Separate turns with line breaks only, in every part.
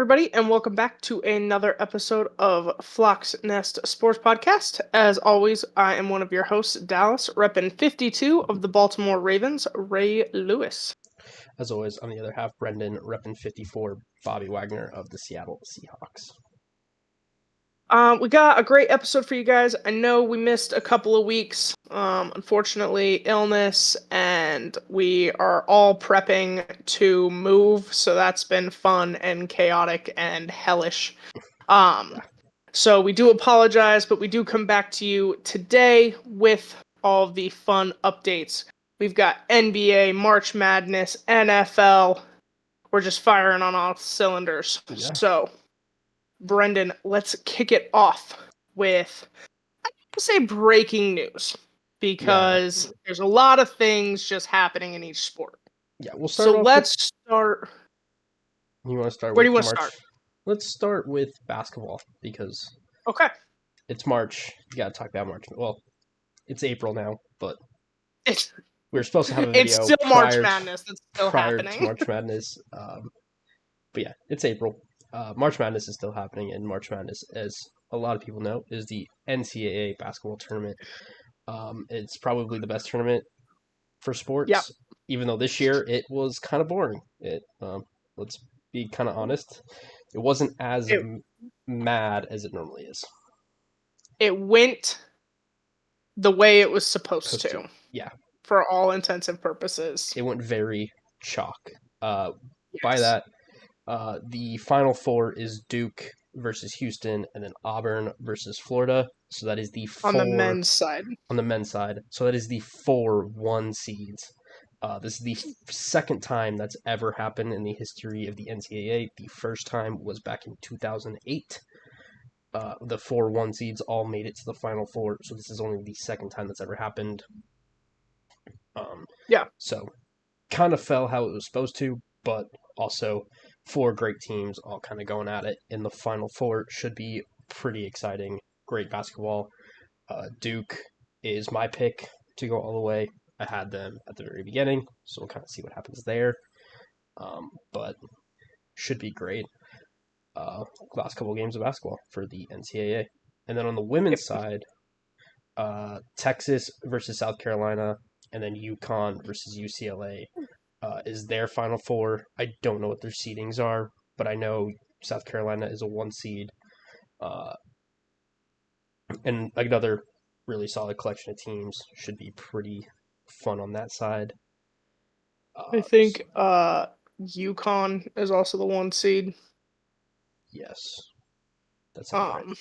everybody, and welcome back to another episode of Flock's Nest Sports Podcast. As always, I am one of your hosts, Dallas, repping 52 of the Baltimore Ravens, Ray Lewis.
As always, on the other half, Brendan, repping 54, Bobby Wagner of the Seattle Seahawks.
We got a great episode for you guys. I know we missed a couple of weeks, unfortunately, illness, and we are all prepping to move, so that's been fun and chaotic and hellish. So we do apologize, but we do come back to you today with all the fun updates. We've got NBA, March Madness, NFL. We're just firing on all cylinders.
Yeah.
So, Brendan, let's kick it off with, I would say, breaking news, because there's a lot of things just happening in each sport.
Yeah, we'll start.
So let's start.
You want to start?
Where
with
do you want
March?
to start?
Let's start with basketball because it's March. You got to talk about March. Well, it's April now, but we were supposed to have a video.
It's still March Madness. That's still
prior
happening.
to March Madness. But yeah, it's April. March Madness is still happening, and March Madness, as a lot of people know, is the NCAA basketball tournament. It's probably the best tournament for sports.
Yep.
Even though this year it was kind of boring. Let's be kind of honest. It wasn't as mad as it normally is. It
went the way it was supposed to.
Yeah.
For all intents and purposes.
It went very chalk. By that, the Final Four is Duke versus Houston, and then Auburn versus Florida. So that is the four...
On the men's side.
On the men's side. So that is the 4 1 seeds. This is the second time that's ever happened in the history of the NCAA. The first time was back in 2008. The 4 1 seeds all made it to the Final Four, so this is only the second time that's ever happened. So, kind of fell how it was supposed to, but also 4 great teams all kind of going at it in the Final Four. Should be pretty exciting. Great basketball. Duke is my pick to go all the way. I had them at the very beginning, so we'll kind of see what happens there. But should be great. Last couple games of basketball for the NCAA. And then on the women's side, Texas versus South Carolina, and then UConn versus UCLA is their Final Four. I don't know what their seedings are, but I know South Carolina is a 1 seed. And another really solid collection of teams. Should be pretty fun on that side.
I think UConn is also the 1 seed.
Yes. That sounds right.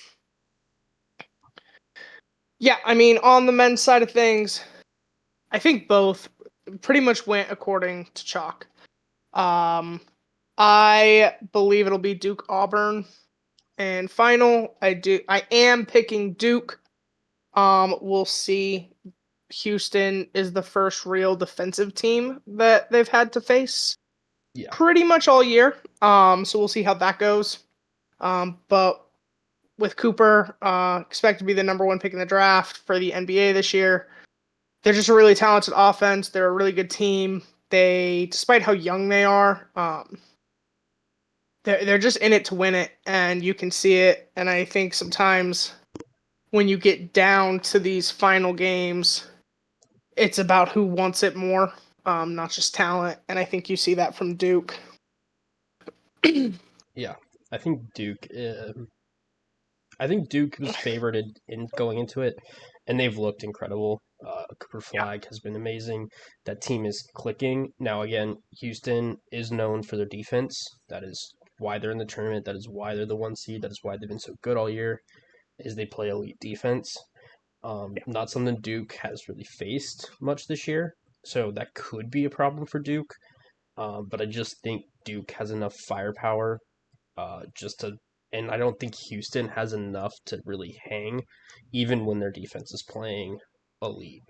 Yeah, I mean, on the men's side of things, I think both pretty much went according to chalk. I believe it'll be Duke Auburn and final. I am picking Duke. We'll see. Houston is the first real defensive team that they've had to face pretty much all year. So we'll see how that goes. But with Cooper, expect to be the number 1 pick in the draft for the NBA this year. They're just a really talented offense. They're a really good team. Despite how young they are, they're just in it to win it, and you can see it. And I think sometimes when you get down to these final games, it's about who wants it more, not just talent. And I think you see that from Duke.
Yeah, I think Duke. I think Duke was favored in going into it, and they've looked incredible. Cooper Flag has been amazing. That team is clicking. Now, again, Houston is known for their defense. That is why they're in the tournament. That is why they're the 1 seed. That is why they've been so good all year, is they play elite defense. Not something Duke has really faced much this year, so that could be a problem for Duke. But I just think Duke has enough firepower and I don't think Houston has enough to really hang, even when their defense is playing elite.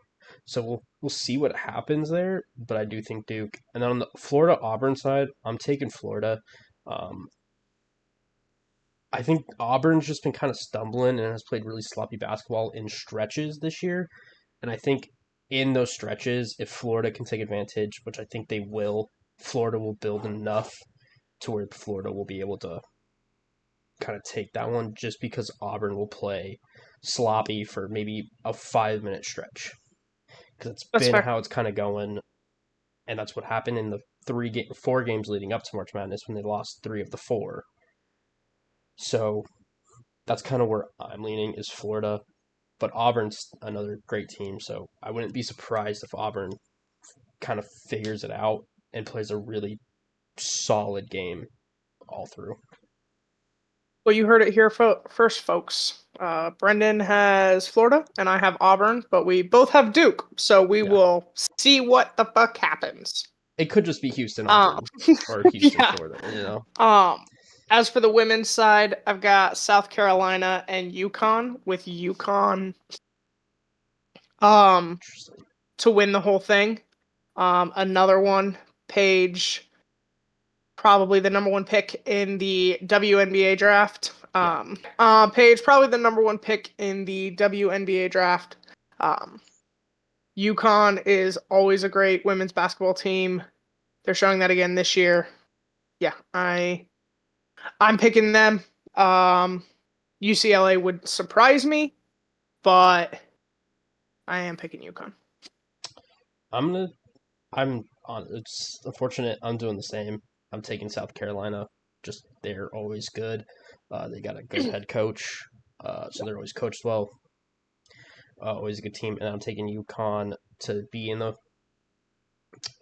So we'll see what happens there, but I do think Duke. And then on the Florida-Auburn side, I'm taking Florida. I think Auburn's just been kind of stumbling and has played really sloppy basketball in stretches this year. And I think in those stretches, if Florida can take advantage, which I think they will, Florida will build enough to where Florida will be able to kind of take that one just because Auburn will play sloppy for maybe a 5 minute stretch because it's
That's
been
fair.
how it's kind of going, and that's what happened in the 4 games leading up to March Madness when they lost 3 of the 4. So that's kind of where I'm leaning is Florida, but Auburn's another great team, so I wouldn't be surprised if Auburn kind of figures it out and plays a really solid game all through.
Well, you heard it here first, folks. Brendan has Florida, and I have Auburn, but we both have Duke, so we
Yeah.
will see what the fuck happens.
It could just be Houston
Um,
Auburn or Houston
yeah.
Florida, you know.
As for the women's side, I've got South Carolina and UConn, with UConn
Interesting.
to win the whole thing. Another one, Paige, probably the number one pick in the WNBA draft.
Yeah.
Paige, probably the number one pick in the WNBA draft. UConn is always a great women's basketball team. They're showing that again this year. Yeah, I'm picking them. UCLA would surprise me, but I am picking UConn.
I'm on. It's unfortunate. I'm doing the same. I'm taking South Carolina. Just they're always good. They got a good head coach, so they're always coached well. Always a good team, and I'm taking UConn to be in the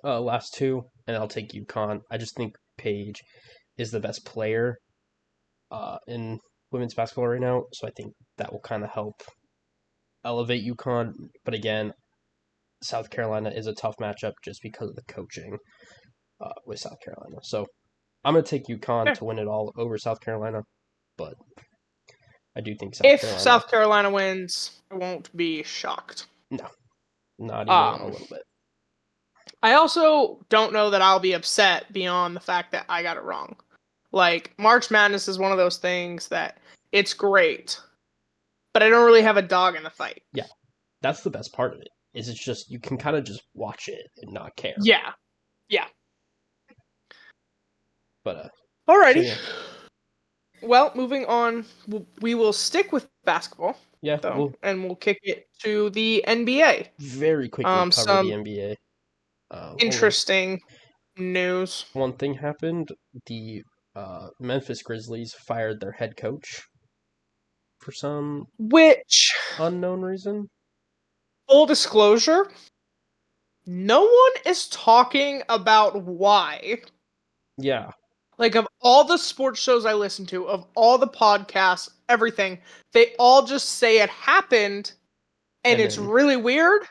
last two, and I'll take UConn. I just think Paige is the best player in women's basketball right now, so I think that will kind of help elevate UConn. But again, South Carolina is a tough matchup just because of the coaching with South Carolina. So I'm going to take UConn to win it all over South Carolina, but I do think South
If
Carolina.
South Carolina wins, I won't be shocked.
No, not even a little bit.
I also don't know that I'll be upset beyond the fact that I got it wrong. Like, March Madness is one of those things that it's great, but I don't really have a dog in the fight.
Yeah, that's the best part of it. Is it's just you can kind of just watch it and not care.
Yeah.
But
alrighty.
so yeah.
Well, moving on, we will stick with basketball.
Yeah,
though, and we'll kick it to the NBA.
Very quickly cover
some
the NBA.
Interesting news.
One thing happened: the Memphis Grizzlies fired their head coach for some unknown reason.
Full disclosure, no one is talking about why.
Yeah.
Like, of all the sports shows I listen to, of all the podcasts, everything, they all just say it happened, and it's really weird,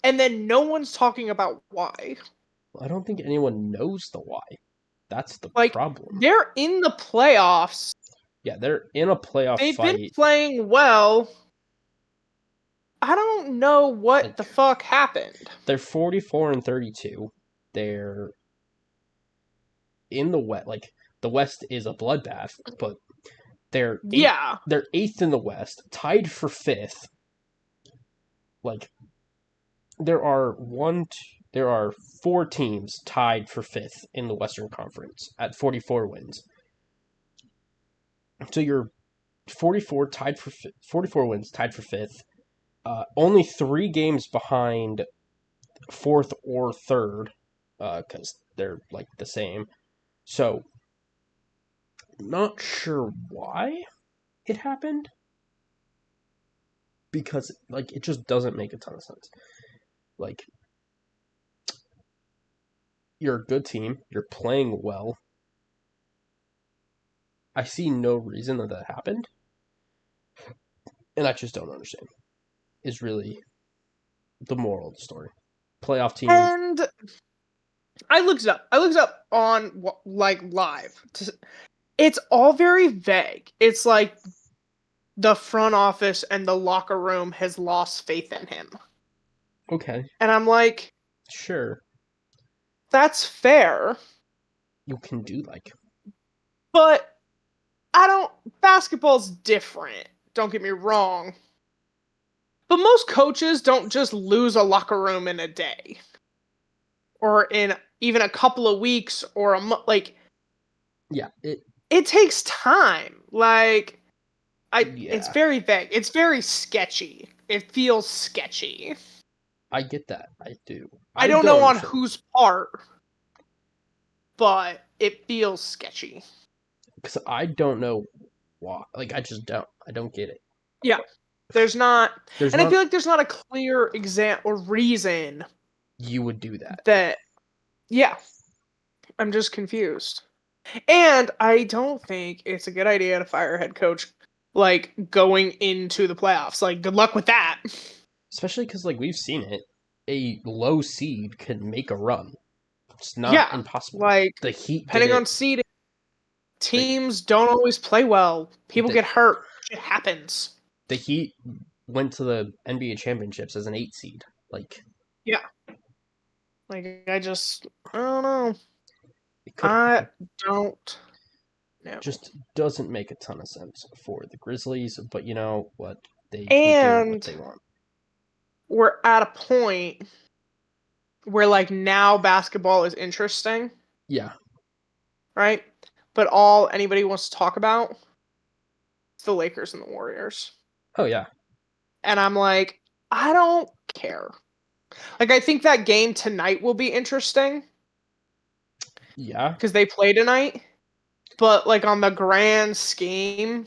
and then no one's talking about why.
I don't think anyone knows the why. That's the problem.
They're in the playoffs.
Yeah, they're in a playoff
They've
fight.
been playing well. I don't know what the fuck happened.
They're 44-32. They're in the West. Like, the West is a bloodbath, but they're they're 8th in the West, tied for 5th. Like, there are 4 teams tied for 5th in the Western Conference at 44 wins. So you're 44 wins, tied for 5th. Only 3 games behind 4th or 3rd, because they're like the same. So, not sure why it happened, because like it just doesn't make a ton of sense. Like, you're a good team, you're playing well. I see no reason that happened, and I just don't understand. Is really the moral of the story. Playoff team.
And I looked it up. I looked it up on like live. It's all very vague. It's like the front office and the locker room has lost faith in him.
Okay.
And I'm like,
sure.
That's fair.
You can do like.
But I don't. Basketball's different. Don't get me wrong. But most coaches don't just lose a locker room in a day. Or in even a couple of weeks or a month. Like.
Yeah,
it takes time. Like it's
Yeah,
very vague. It's very sketchy. It feels sketchy.
I get that. I do.
I
I
don't
don't
know on
understand
whose part, but it feels sketchy.
because I don't know why. Like, I just don't. I don't get it.
Yeah. There's not,
There's
and I
not.
feel like there's not a clear example or reason
You would do that.
that, yeah, I'm just confused. And I don't think it's a good idea to fire a head coach like going into the playoffs. Like, good luck with that.
Especially because, like, we've seen it. A low seed can make a run. It's not
Yeah,
impossible.
like,
The Heat did
depending
it.
on seeding,
The,
teams don't always play well. People
the,
get hurt. Shit happens.
the Heat went to the NBA championships as an 8 seed. Like,
Yeah. Like, I don't know.
it could
I
happen.
don't know.
Just doesn't make a ton of sense for the Grizzlies, but you know what? They can do what
And
they want.
we're at a point where, like, now basketball is interesting,
Yeah.
right? But all anybody wants to talk about is the Lakers and the Warriors.
Oh, yeah.
And I'm like, I don't care. Like, I think that game tonight will be interesting
Yeah.
because they play tonight. But, like, on the grand scheme,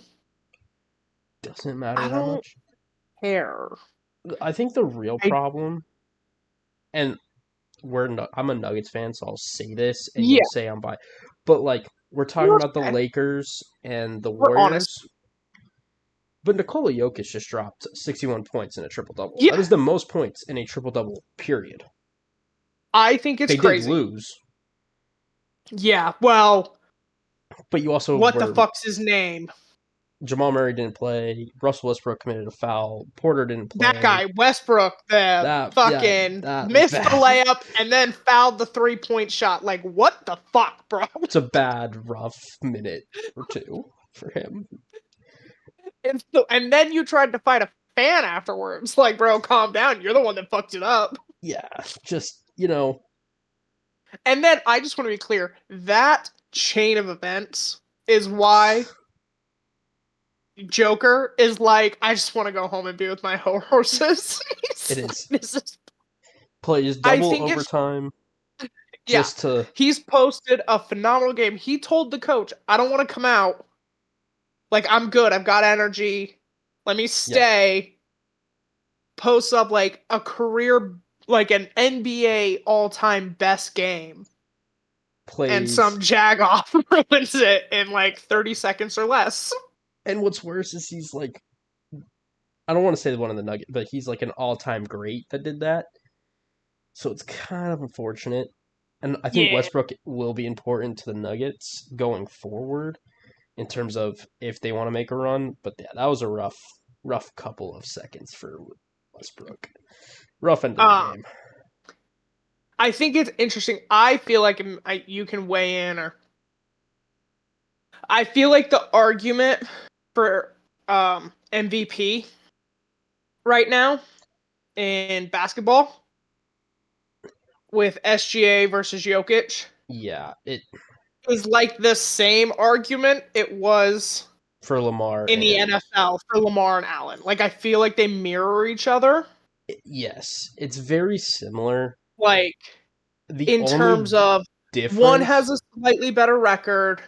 Doesn't matter
I
that
don't
much.
care.
I think the real
I,
problem, and I'm a Nuggets fan, so I'll say this, and you'll
yeah,
say I'm bi. But like we're talking
you're
about the
okay.
Lakers and the
We're honest.
Warriors, but Nikola Jokic just dropped 61 points in a triple double. That
Yeah,
is the most points in a triple double. Period.
I think it's
They did
crazy.
lose,
Yeah, well,
but you also
what the
were
fuck's his name?
Jamal Murray didn't play. Russell Westbrook committed a foul. Porter didn't
That
play.
guy, Westbrook, the
That yeah,
fucking
that was
missed the
bad.
layup and then fouled the 3-point shot. Like, what the fuck, bro?
It's a bad, rough minute or two for him.
And then you tried to fight a fan afterwards. Like, bro, calm down. You're the one that fucked it up.
Yeah, just you know,
And then I just want to be clear that chain of events is why Joker is like, I just want to go home and be with my horses.
it is
This is,
plays
I
double
think it's,
overtime
yeah.
just to
He's posted a phenomenal game. He told the coach, I don't want to come out. Like, I'm good. I've got energy. Let me
yeah
stay. Posts up like a career, like an NBA all time best game. And
plays.
some jagoff ruins it in like 30 seconds or less.
And what's worse is he's like, I don't want to say one of the Nuggets, but he's like an all-time great that did that. So it's kind of unfortunate. And I think
Yeah.
Westbrook will be important to the Nuggets going forward in terms of if they want to make a run. But yeah, that was a rough couple of seconds for Westbrook. Rough end of the
Um,
game.
I think it's interesting. I feel like you can weigh in, or I feel like the argument for MVP right now in basketball with SGA versus Jokic
Yeah, it
is like the same argument it was
for Lamar
in the
and
NFL for Lamar and Allen. Like, I feel like they mirror each other.
yes, it's very similar.
Like,
The
in terms
only
of one
difference
has a slightly better record,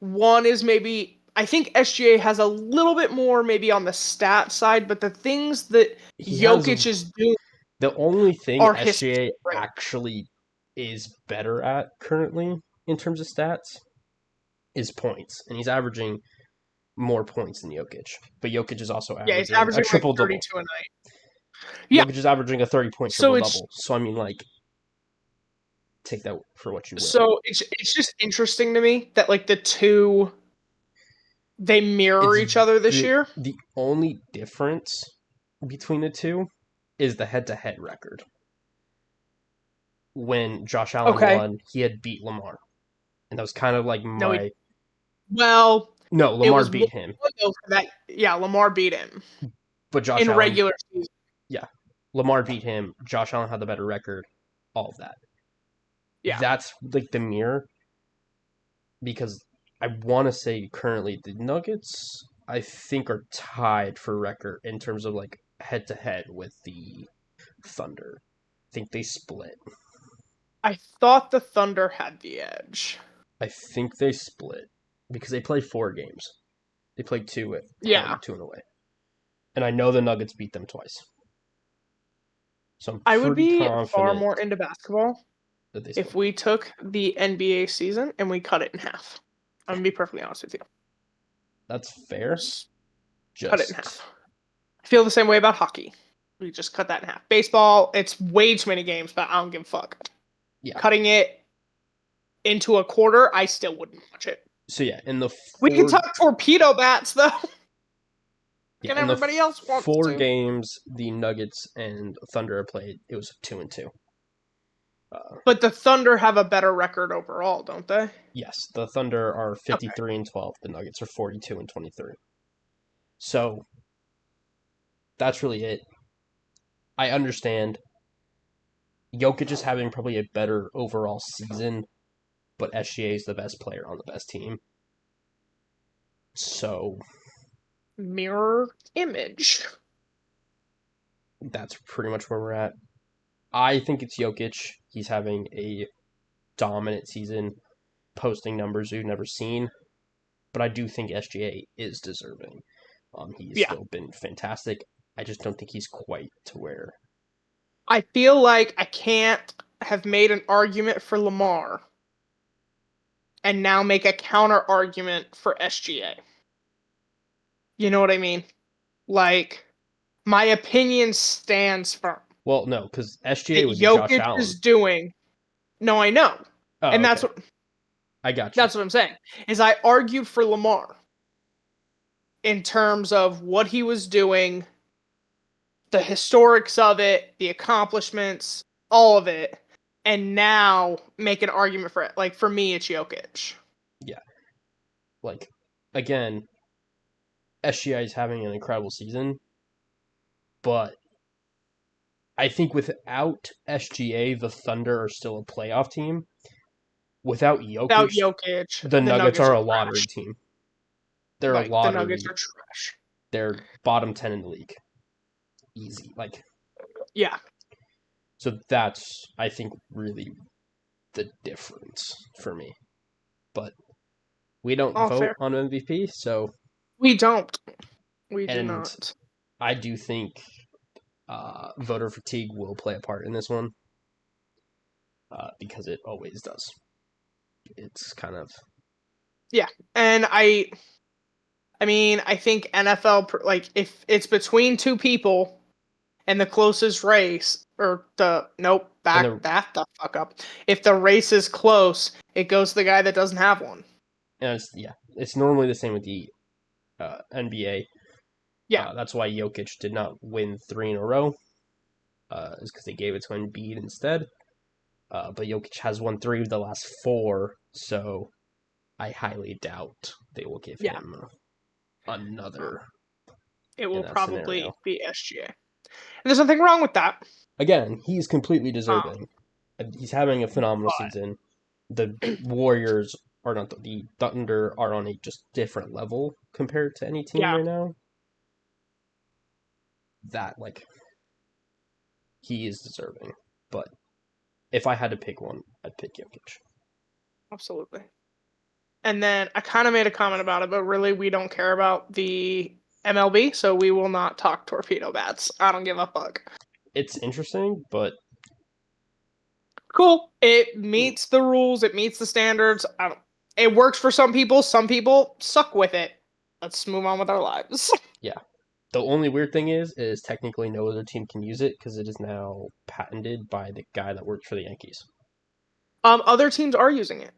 one is maybe, I think SGA has a little bit more maybe on the stat side, but the things that
he has
Jokic is doing
the only thing
are
SGA
historic.
actually is better at currently in terms of stats is points, and he's averaging more points than Jokic. But Jokic is also
Yeah, he's
averaging a
averaging like
triple double.
32 a night. Yeah,
Jokic is averaging a 30-point
so
triple
it's
double. So I mean, like, take that for what you will.
it's just interesting to me that like the two they mirror
It's
each other this
the
year.
the only difference between the two is the head-to-head record. When Josh Allen
Okay.
won, he had beat Lamar, and that was kind of like
No,
my
well,
no.
it
Lamar
was one
beat him,
though for that. Yeah, Lamar beat him
but Josh
in
Allen,
regular season.
yeah, Lamar beat him. Josh Allen had the better record. All of that.
Yeah.
That's like the mirror because I want to say currently the Nuggets, I think, are tied for record in terms of like head to head with the Thunder. I think they split.
I thought the Thunder had the edge.
I think they split because they play 4 games. They played 2 at
Yeah.
home, 2 and away. And I know the Nuggets beat them twice. So I'm
I would
pretty
be far
confident
more into basketball
that they
if
split.
we took the NBA season and we cut it in half. I'm gonna be perfectly honest with you.
That's fair.
Just cut it in
Just
half. I feel the same way about hockey. We just cut that in half. Baseball, it's way too many games, but I don't give a fuck.
yeah.
Cutting it into a quarter, I still wouldn't watch it.
So yeah, in the
We can
4
talk torpedo bats though.
yeah,
And
in the
everybody else wants
4
to.
games the Nuggets and Thunder played, it was 2 and 2.
But the Thunder have a better record overall, don't they?
Yes, the Thunder are
Okay.
53 and 12. The Nuggets are 42 and 23. So that's really it. I understand Jokic is having probably a better overall season, but SGA is the best player on the best team. So
Mirror image.
that's pretty much where we're at. I think it's Jokic. He's having a dominant season, posting numbers we've never seen. But I do think SGA is deserving. He's
Yeah.
still been fantastic. I just don't think he's quite to where.
I feel like I can't have made an argument for Lamar and now make a counter argument for SGA. You know what I mean? Like, my opinion stands firm.
Well, no, because SGA
That
would be Josh
Jokic
Allen.
is doing. No, I know.
Oh,
And that's
okay.
what
I got you.
that's what I'm saying. Is I argued for Lamar in terms of what he was doing, the historics of it, the accomplishments, all of it, and now make an argument for it. Like for me, it's Jokic.
Yeah. Like, again, SGA is having an incredible season, but I think without SGA, the Thunder are still a playoff team. Without
Without
Jokic,
Jokic,
the
the
Nuggets
Nuggets
are
are
a lottery
trash.
team. They're a
Like the Nuggets
lottery.
are trash.
They're bottom 10 in the league. Easy. Like,
Yeah.
so that's, I think, really the difference for me. But we don't
All
vote
fair.
on MVP, so
We don't. We do
and
not.
I do think voter fatigue will play a part in this one because it always does. It's kind of
Yeah. And I mean, I think NFL like if it's between two people and the closest race or the nope,
and
back
the
that the fuck up. If the race is close, it goes to the guy that doesn't have one.
and it's normally the same with the NBA.
Yeah.
That's why Jokic did not win 3 in a row. Is because they gave it to Embiid instead. But Jokic has won 3 of the last 4, so I highly doubt they will give
Yeah.
him another
It
in
will
that
probably
scenario.
be SGA. And there's nothing wrong with that.
Again, he's completely
Um,
deserving. He's having a phenomenal
but
season. The Warriors are not the Thunder are on a just different level compared to any team
yeah,
right now. That like he is deserving, but if I had to pick one, I'd pick Jokic.
absolutely. And then I kind of made a comment about it, but really we don't care about the MLB, so we will not talk torpedo bats. I don't give a fuck.
It's interesting, but
Cool. It meets the rules. It meets the standards. It works for some people. Some people suck with it. Let's move on with our lives.
yeah. The only weird thing is technically no other team can use it because it is now patented by the guy that works for the Yankees.
Other teams are using it.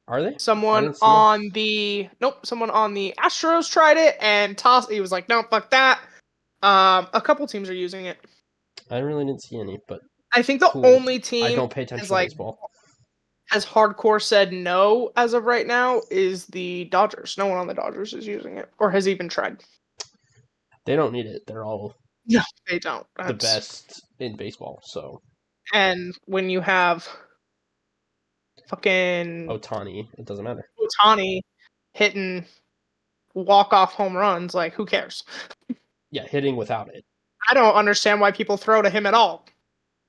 Are they? I
Someone
didn't see it.
on the someone on the Astros tried it and tossed. He was like, "No, fuck that." A couple teams are using it.
I really didn't see any, but
I think the
cool.
only
I
team
don't pay attention
has
to
like
baseball.
has hardcore said no as of right now is the Dodgers. No one on the Dodgers is using it or has even tried.
They don't need it. They're all
No, they don't.
the best in baseball. So
And when you have fucking
Otani, it doesn't matter.
Otani hitting walk-off home runs. Like, who cares?
Yeah, hitting without it.
I don't understand why people throw to him at all.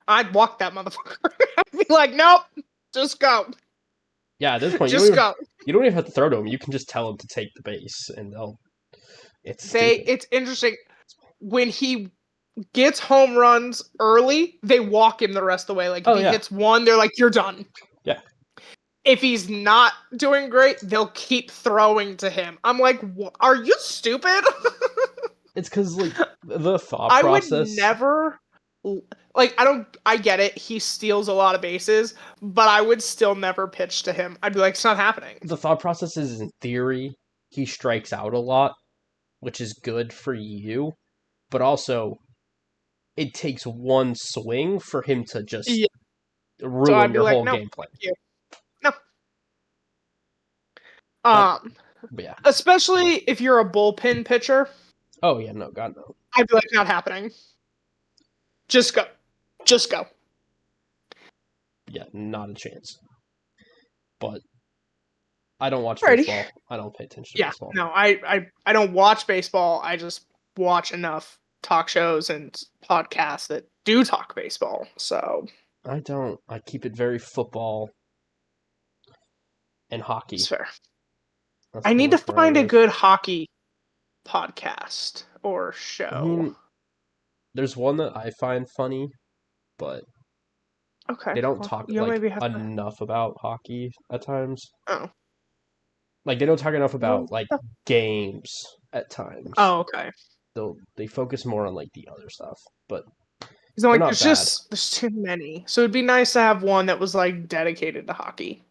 I'd walk that motherfucker. I'd be like, nope, just go.
Yeah, at this point,
Just go.
you don't even have to throw to him. You can just tell him to take the base, and they'll. It's stupid.
It's interesting. When he gets home runs early, they walk him the rest of the way. Like, if he hits one, they're like, you're done.
Yeah.
If he's not doing great, they'll keep throwing to him. I'm like, are you stupid?
It's because, like, the thought
I
process.
would never. Like, I get it. He steals a lot of bases, but I would still never pitch to him. I'd be like, it's not happening.
The thought process is, in theory, he strikes out a lot, which is good for you, but also it takes one swing for him to just ruin your whole game plan.
No.
But yeah.
Especially if you're a bullpen pitcher.
Oh yeah, no, God no.
I'd be like, not happening. Just go. Just go.
Yeah, not a chance. But I don't watch baseball. I don't pay attention to baseball.
No, I don't watch baseball. I just watch enough talk shows and podcasts that do talk baseball. So
I don't. I keep it very football and hockey.
That's fair. I need to find a good hockey podcast or show.
I mean, there's one that I find funny, but they don't talk enough about hockey at times.
Oh.
Like, they don't talk enough about like games at times.
Oh, okay.
They focus more on like the other stuff, but
like there's too many. So it'd be nice to have one that was like dedicated to hockey.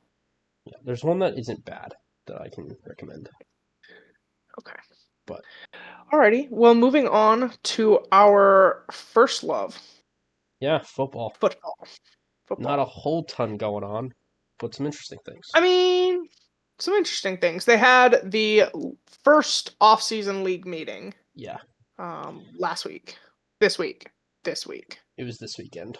Yeah, there's one that isn't bad that I can recommend.
Okay.
But
alrighty. Well, moving on to our first love.
Yeah, football.
Football.
Not a whole ton going on, but some interesting things.
I mean, some interesting things. They had the first off-season league meeting.
Yeah.
Last week. This week.
It was this weekend.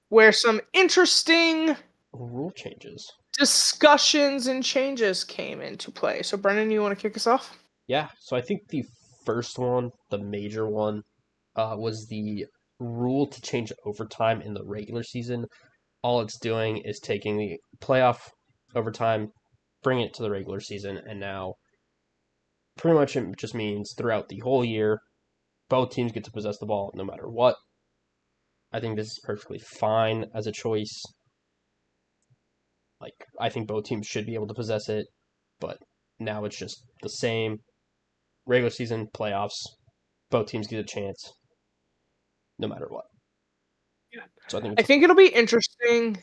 Where some interesting
rule changes,
discussions, and changes came into play. So, Brennan, you want to kick us off?
Yeah. So I think the first one, the major one, was the rule to change overtime in the regular season. All it's doing is taking the playoff overtime, bringing it to the regular season, and now pretty much it just means throughout the whole year, both teams get to possess the ball no matter what. I think this is perfectly fine as a choice. Like, I think both teams should be able to possess it, but now it's just the same. Regular season, playoffs, both teams get a chance no matter what.
Yeah.
So
I think it'll be interesting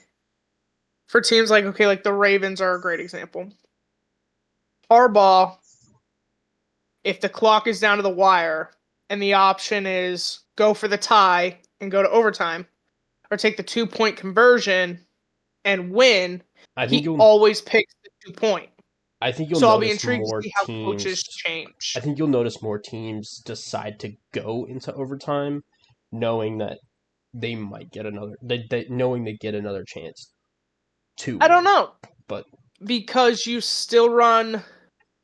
for teams like the Ravens are a great example. Harbaugh, if the clock is down to the wire and the option is go for the tie and go to overtime, or take the 2-point conversion and win, he always picks the 2-point.
I think you'll
so
notice
I'll be intrigued
more
to see how
teams
coaches change.
I think you'll notice more teams decide to go into overtime, knowing that they might get another. Knowing they get another chance to.
I don't know,
but
because you still run.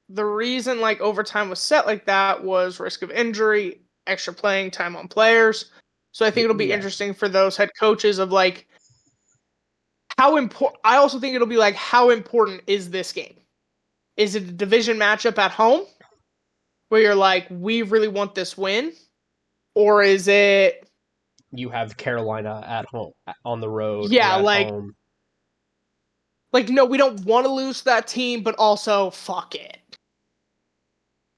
The reason overtime was set like that was risk of injury, extra playing time on players. So I think it'll be interesting for those head coaches of how important. I also think it'll be how important is this game? Is it a division matchup at home where you're we really want this win? Or is it
you have Carolina at home, on the road,
yeah,
or at home?
No, we don't want to lose that team, but also fuck it.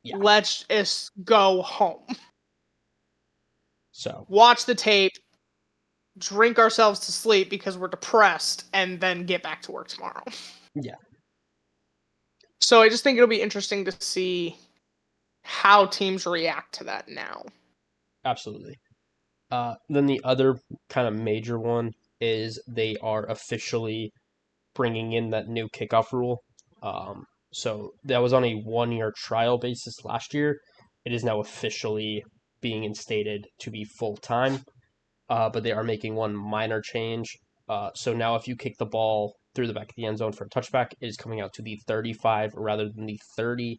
Yeah. Let's just go home.
So
watch the tape, drink ourselves to sleep because we're depressed, and then get back to work tomorrow.
Yeah.
So I just think it'll be interesting to see how teams react to that now.
Absolutely. Then the other kind of major one is they are officially bringing in that new kickoff rule. So that was on a 1-year trial basis last year. It is now officially being instated to be full-time, but they are making one minor change. So now if you kick the ball through the back of the end zone for a touchback is coming out to the 35 rather than the 30.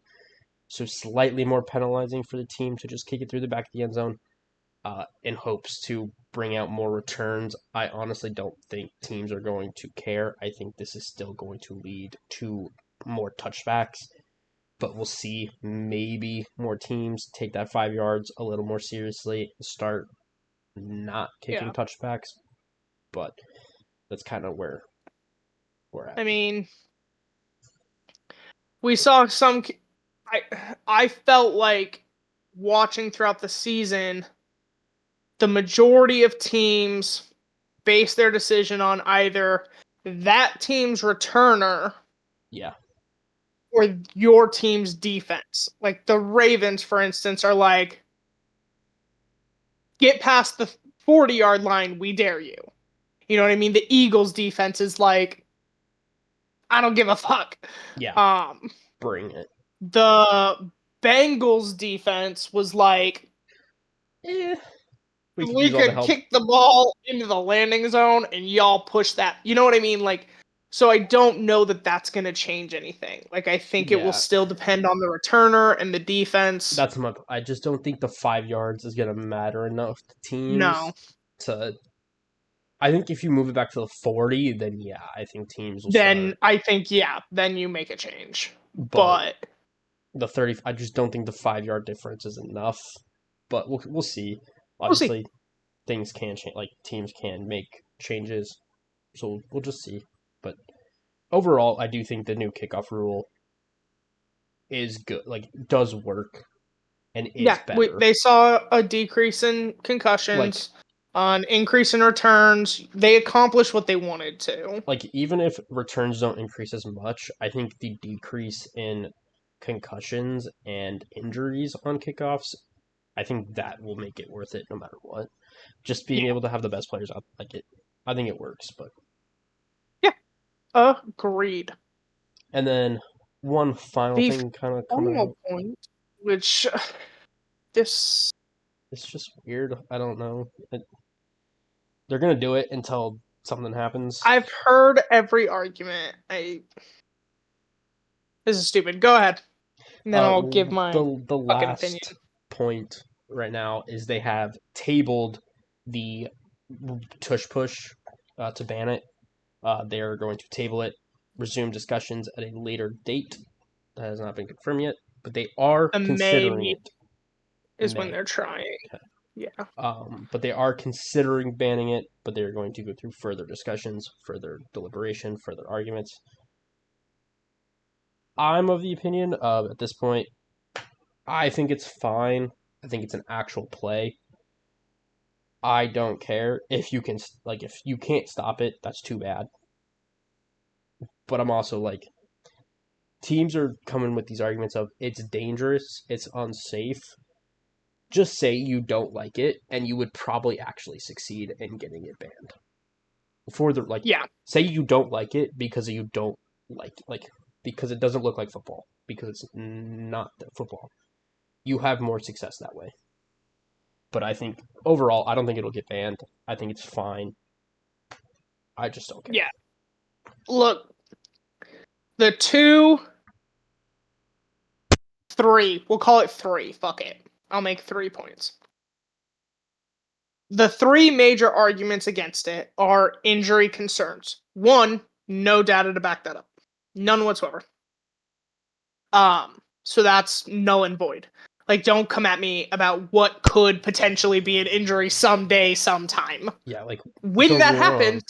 So slightly more penalizing for the team to just kick it through the back of the end zone in hopes to bring out more returns. I honestly don't think teams are going to care. I think this is still going to lead to more touchbacks, but we'll see. Maybe more teams take that 5 yards a little more seriously, start not kicking touchbacks, but that's kind of where we're at.
I mean, we saw some. I felt like watching throughout the season, the majority of teams base their decision on either that team's returner,
yeah,
or your team's defense. Like the Ravens, for instance, are like, get past the 40-yard line, we dare you. You know what I mean? The Eagles defense is like, I don't give a fuck.
Yeah. Bring it.
The Bengals defense was like, we could kick the ball into the landing zone and y'all push that. You know what I mean? Like, so I don't know that that's going to change anything. Like, I think it will still depend on the returner and the defense.
That's my. I just don't think the 5 yards is going to matter enough to teams to. I think if you move it back to the 40, then yeah, I think teams will
then
start.
I think, yeah, then you make a change.
But the 30, I just don't think the 5 yard difference is enough. But we'll see. Obviously, things can change. Like teams can make changes, so we'll just see. But overall, I do think the new kickoff rule is good. Like does work and is better.
They saw a decrease in concussions, an increase in returns. They accomplished what they wanted to.
Like even if returns don't increase as much, I think the decrease in concussions and injuries on kickoffs, I think that will make it worth it no matter what. Just being able to have the best players out, like it, I think it works. But
yeah, agreed.
And then one final thing, kind of coming out,
point, which this
it's just weird. I don't know. They're gonna do it until something happens.
I've heard every argument. This is stupid. Go ahead, and then I'll give my
the last
opinion.
Point right now is they have tabled the tush push to ban it. They are going to table it, resume discussions at a later date. That has not been confirmed yet, but they are considering it.
Is when they're trying. Okay. Yeah.
But they are considering banning it, but they're going to go through further discussions, further deliberation, further arguments. I'm of the opinion of, at this point, I think it's fine. I think it's an actual play. I don't care if you can, like, if you can't stop it, that's too bad. But I'm also like, teams are coming with these arguments of it's dangerous, it's unsafe. Just say you don't like it, and you would probably actually succeed in getting it banned. For the say you don't like it because you don't like because it doesn't look like football, because it's not football. You have more success that way. But I think overall, I don't think it'll get banned. I think it's fine. I just don't care.
Yeah. Look, the 2, 3. We'll call it 3. Fuck it. I'll make 3 points. The 3 major arguments against it are injury concerns. 1, no data to back that up. None whatsoever. So that's null and void. Like, don't come at me about what could potentially be an injury someday, sometime.
Yeah, like
when that happens,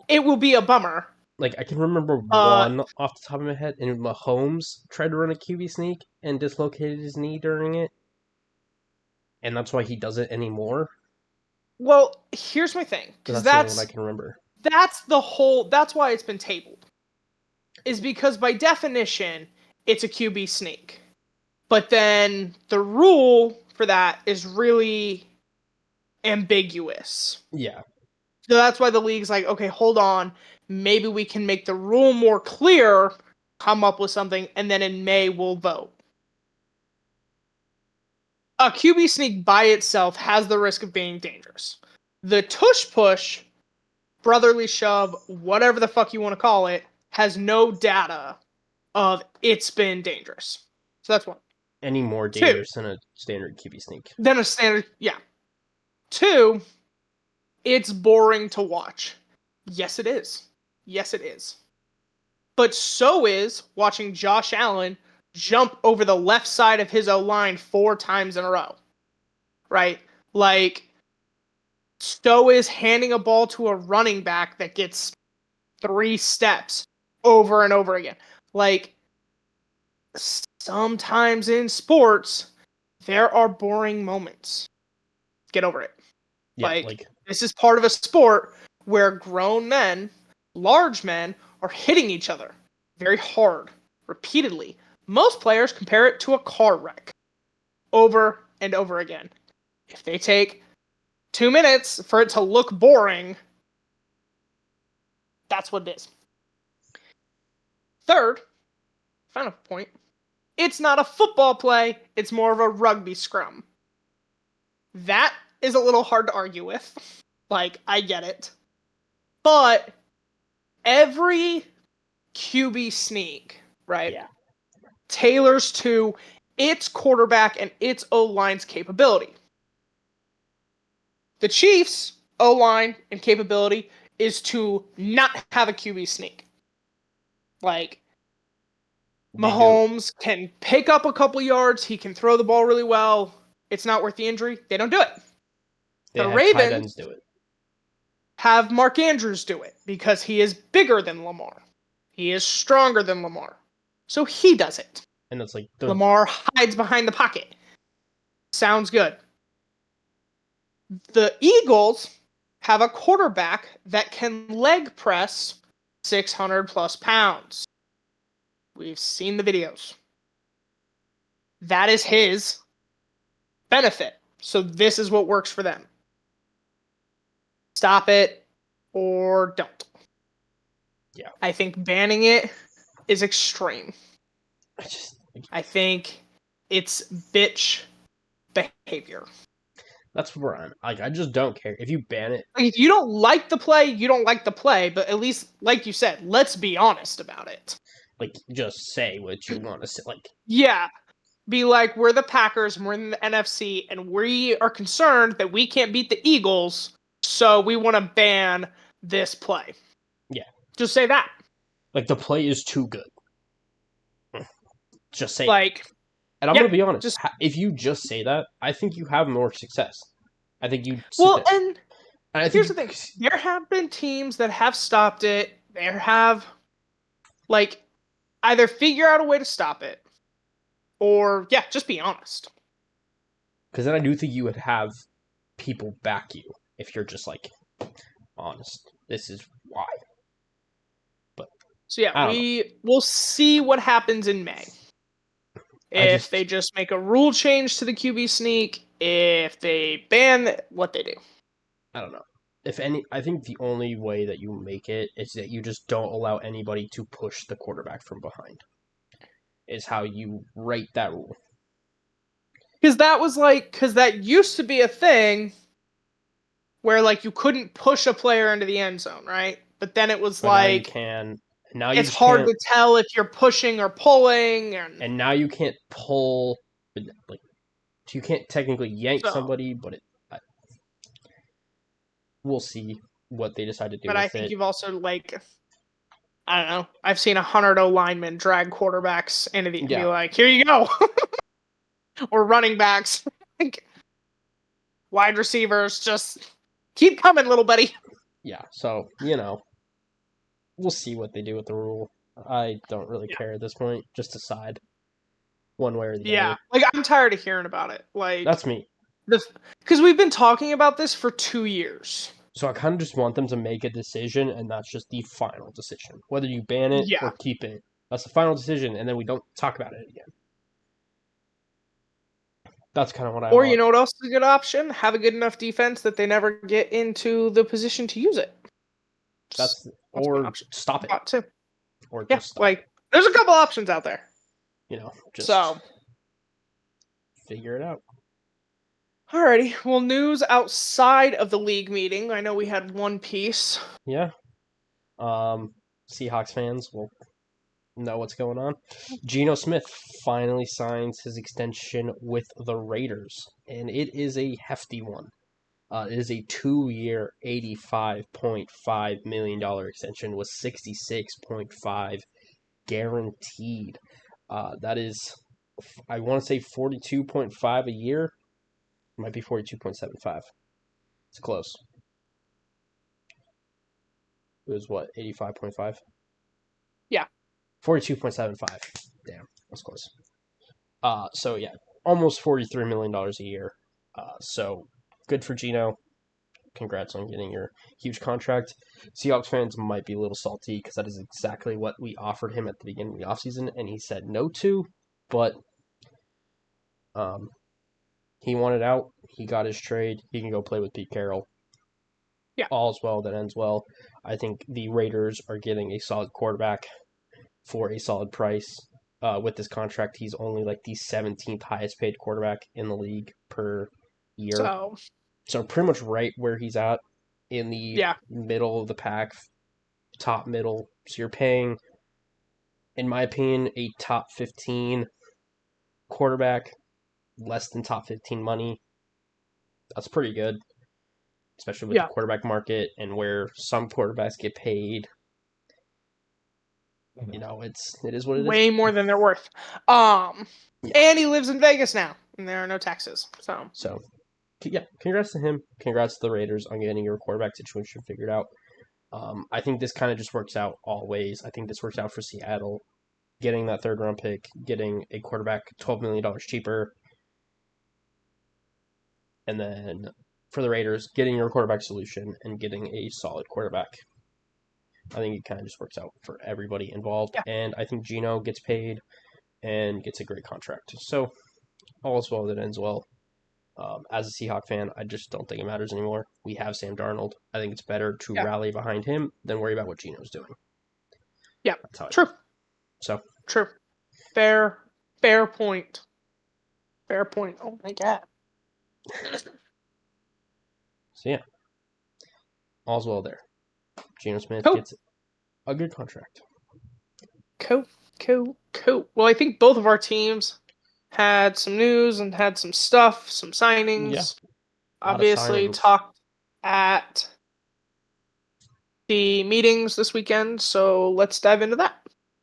it will be a bummer.
Like I can remember one off the top of my head, and Mahomes tried to run a QB sneak and dislocated his knee during it, and that's why he doesn't anymore.
Well, here's my thing, because
that's the only one I can remember.
That's why it's been tabled. Is because by definition, it's a QB sneak. But then the rule for that is really ambiguous.
Yeah.
So that's why the league's like, okay, hold on. Maybe we can make the rule more clear, come up with something, and then in May we'll vote. A QB sneak by itself has the risk of being dangerous. The tush push brotherly shove, whatever the fuck you want to call it, has no data of it's been dangerous. So that's one.
Any more
Two,
dangerous than a standard QB sneak?
then a standard, yeah. Two, it's boring to watch. Yes, it is. Yes, it is. But so is watching Josh Allen jump over the left side of his O-line 4 times in a row. Right? Like, so is handing a ball to a running back that gets 3 steps over and over again. Like, sometimes in sports, there are boring moments. Get over it.
Yeah,
Like, this is part of a sport where grown men, large men, are hitting each other very hard, repeatedly. Most players compare it to a car wreck over and over again. If they take 2 minutes for it to look boring, that's what it is. Third, final point, it's not a football play, it's more of a rugby scrum. That is a little hard to argue with. Like, I get it. But every QB sneak, right?
Yeah.
Tailors to its quarterback and its O-line's capability. The Chiefs' O-line and capability is to not have a QB sneak. Like, Mahomes can pick up a couple yards, he can throw the ball really well. It's not worth the injury. They don't do it.
They
The
have tight ends
Ravens
do it.
have Mark Andrews do it because he is bigger than Lamar. He is stronger than Lamar. So he does it.
And it's like
Lamar hides behind the pocket. Sounds good. The Eagles have a quarterback that can leg press 600 plus pounds. We've seen the videos. That is his benefit. So this is what works for them. Stop it or don't.
Yeah.
I think banning it is extreme. I think it's bitch behavior.
That's where I'm. Like, I just don't care if you ban it.
Like, if you don't like the play, you don't like the play. But at least, like you said, let's be honest about it.
Like, just say what you want to say. Like,
yeah, be like, we're the Packers and we're in the NFC, and we are concerned that we can't beat the Eagles, so we want to ban this play.
Yeah.
Just say that.
Like, the play is too good. Just say
like,
it. And I'm going to be honest. If you just say that, I think you have more success. I think you
Well, and
here's
the thing. There have been teams that have stopped it. There have, like, either figure out a way to stop it, or, yeah, just be honest.
Because then I do think you would have people back you if you're just, like, honest. This is why. But
so, yeah, we'll see what happens in May. If they just make a rule change to the QB sneak, if they ban what they do.
I don't know. I think the only way that you make it is that you just don't allow anybody to push the quarterback from behind. Is how you write that rule.
Because that used to be a thing where, like, you couldn't push a player into the end zone, right? But then it was
now you can. Now
it's hard to tell if you're pushing or pulling,
and now you can't pull. Like, you can't technically yank somebody, but we'll see what they decide to do.
But I think you've also, like, I don't know. I've seen 100 linemen drag quarterbacks into the be like, here you go, or running backs, like, wide receivers, just keep coming, little buddy.
Yeah. So we'll see what they do with the rule. I don't really care at this point. Just decide one way or the other.
Like, I'm tired of hearing about it. Like,
that's me.
Because we've been talking about this for 2 years.
So I kind of just want them to make a decision, and that's just the final decision. Whether you ban it or keep it, that's the final decision, and then we don't talk about it again. That's kind of what I want.
Or, you know what else is a good option? Have a good enough defense that they never get into the position to use it.
Or stop it.
Too.
Or just stop
like, there's a couple options out there.
Just
figure it out. Alrighty. Well, news outside of the league meeting. I know we had one piece.
Yeah. Seahawks fans will know what's going on. Geno Smith finally signs his extension with the Raiders, and it is a hefty one. It is a 2-year, $85.5 million extension with 66.5 guaranteed. That is, I want to say 42.5 a year. It might be 42.75. It's close. It was what, 85.5?
Yeah.
42.75. Damn, that's close. So yeah, almost $43 million a year. So good for Geno. Congrats on getting your huge contract. Seahawks fans might be a little salty because that is exactly what we offered him at the beginning of the offseason, and he said no to. But he wanted out. He got his trade. He can go play with Pete Carroll.
Yeah.
All's well that ends well. I think the Raiders are getting a solid quarterback for a solid price. With this contract, he's only like the 17th highest paid quarterback in the league per year. So pretty much right where he's at in the middle of the pack, top middle. So you're paying, in my opinion, a top 15 quarterback, less than top 15 money. That's pretty good, especially with the quarterback market and where some quarterbacks get paid. You know, it is what it is.
Way more than they're worth. And he lives in Vegas now, and there are no taxes.
So yeah, congrats to him. Congrats to the Raiders on getting your quarterback situation figured out. I think this kind of just works out all ways. I think this works out for Seattle, getting that third round pick, getting a quarterback $12 million cheaper, and then for the Raiders, getting your quarterback solution and getting a solid quarterback. I think it kind of just works out for everybody involved, and I think Geno gets paid and gets a great contract. So all is well that ends well. As a Seahawk fan, I just don't think it matters anymore. We have Sam Darnold. I think it's better to rally behind him than worry about what Geno's doing.
Yeah, true.
So
true. Fair point. Fair point. Oh my god.
So yeah, all's well there. Geno Smith gets a good contract.
Cool. Well, I think both of our teams had some news and had some stuff, some signings.
Yeah.
Obviously, talked at the meetings this weekend, so let's dive into that.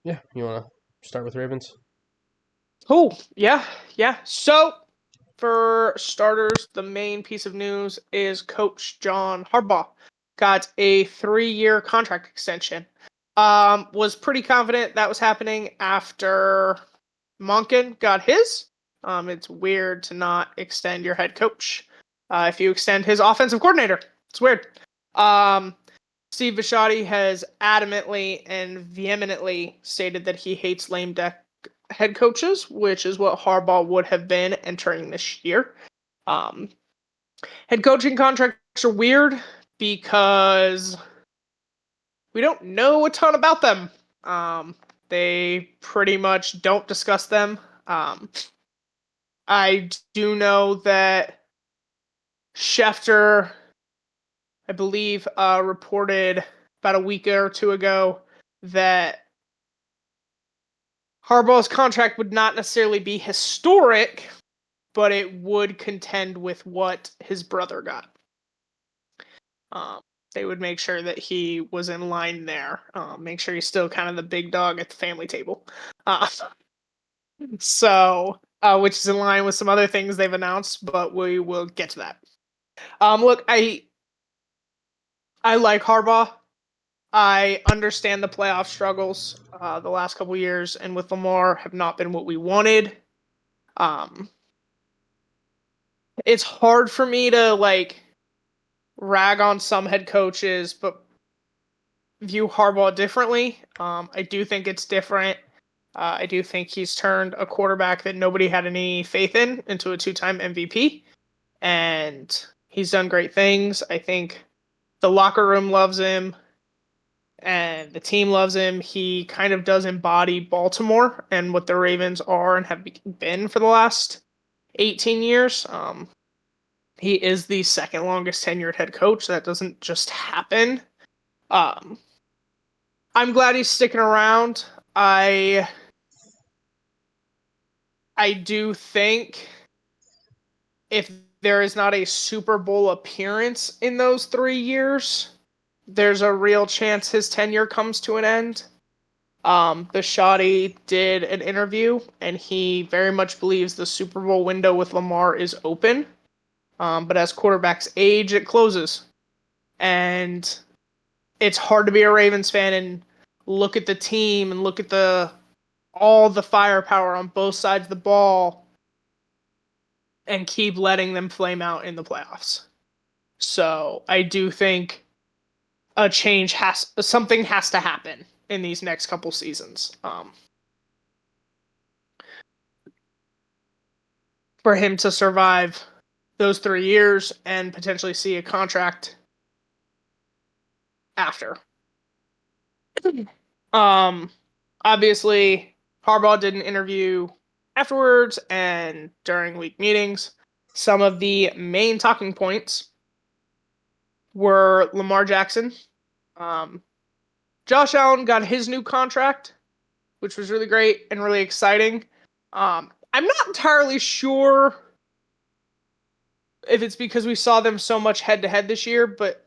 Yeah, you want to start with Ravens?
Oh, yeah. So, for starters, the main piece of news is Coach John Harbaugh got a 3-year contract extension. Was pretty confident that was happening after Monken got his. It's weird to not extend your head coach if you extend his offensive coordinator. It's weird. Steve Bisciotti has adamantly and vehemently stated that he hates lame duck head coaches, which is what Harbaugh would have been entering this year. Head coaching contracts are weird because we don't know a ton about them. They pretty much don't discuss them. I do know that Schefter, I believe, reported about a week or two ago that Harbaugh's contract would not necessarily be historic, but it would contend with what his brother got. They would make sure that he was in line there. Make sure he's still kind of the big dog at the family table. Which is in line with some other things they've announced, but we will get to that. Look, I like Harbaugh. I understand the playoff struggles the last couple years, and with Lamar have not been what we wanted. It's hard for me to rag on some head coaches, but view Harbaugh differently. I do think it's different. I do think he's turned a quarterback that nobody had any faith in into a 2-time MVP, and he's done great things. I think the locker room loves him, and the team loves him. He kind of does embody Baltimore and what the Ravens are and have been for the last 18 years. He is the second longest tenured head coach. That doesn't just happen. Um, I'm glad he's sticking around. I do think if there is not a Super Bowl appearance in those 3 years, there's a real chance his tenure comes to an end. Bisciotti did an interview, and he very much believes the Super Bowl window with Lamar is open. But as quarterbacks age, it closes. And it's hard to be a Ravens fan and look at the team and look at all the firepower on both sides of the ball and keep letting them flame out in the playoffs. So I do think something has to happen in these next couple seasons for him to survive those 3 years and potentially see a contract after. Obviously, Harbaugh did an interview afterwards and during week meetings. Some of the main talking points were Lamar Jackson. Josh Allen got his new contract, which was really great and really exciting. I'm not entirely sure if it's because we saw them so much head to head this year, but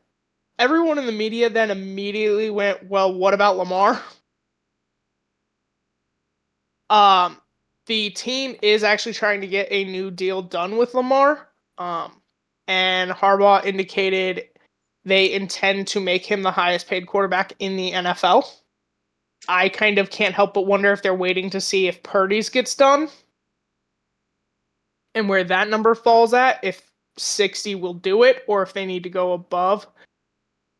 everyone in the media then immediately went, well, what about Lamar? The team is actually trying to get a new deal done with Lamar. And Harbaugh indicated they intend to make him the highest paid quarterback in the NFL. I kind of can't help but wonder if they're waiting to see if Purdy's gets done and where that number falls at, if 60 will do it or if they need to go above.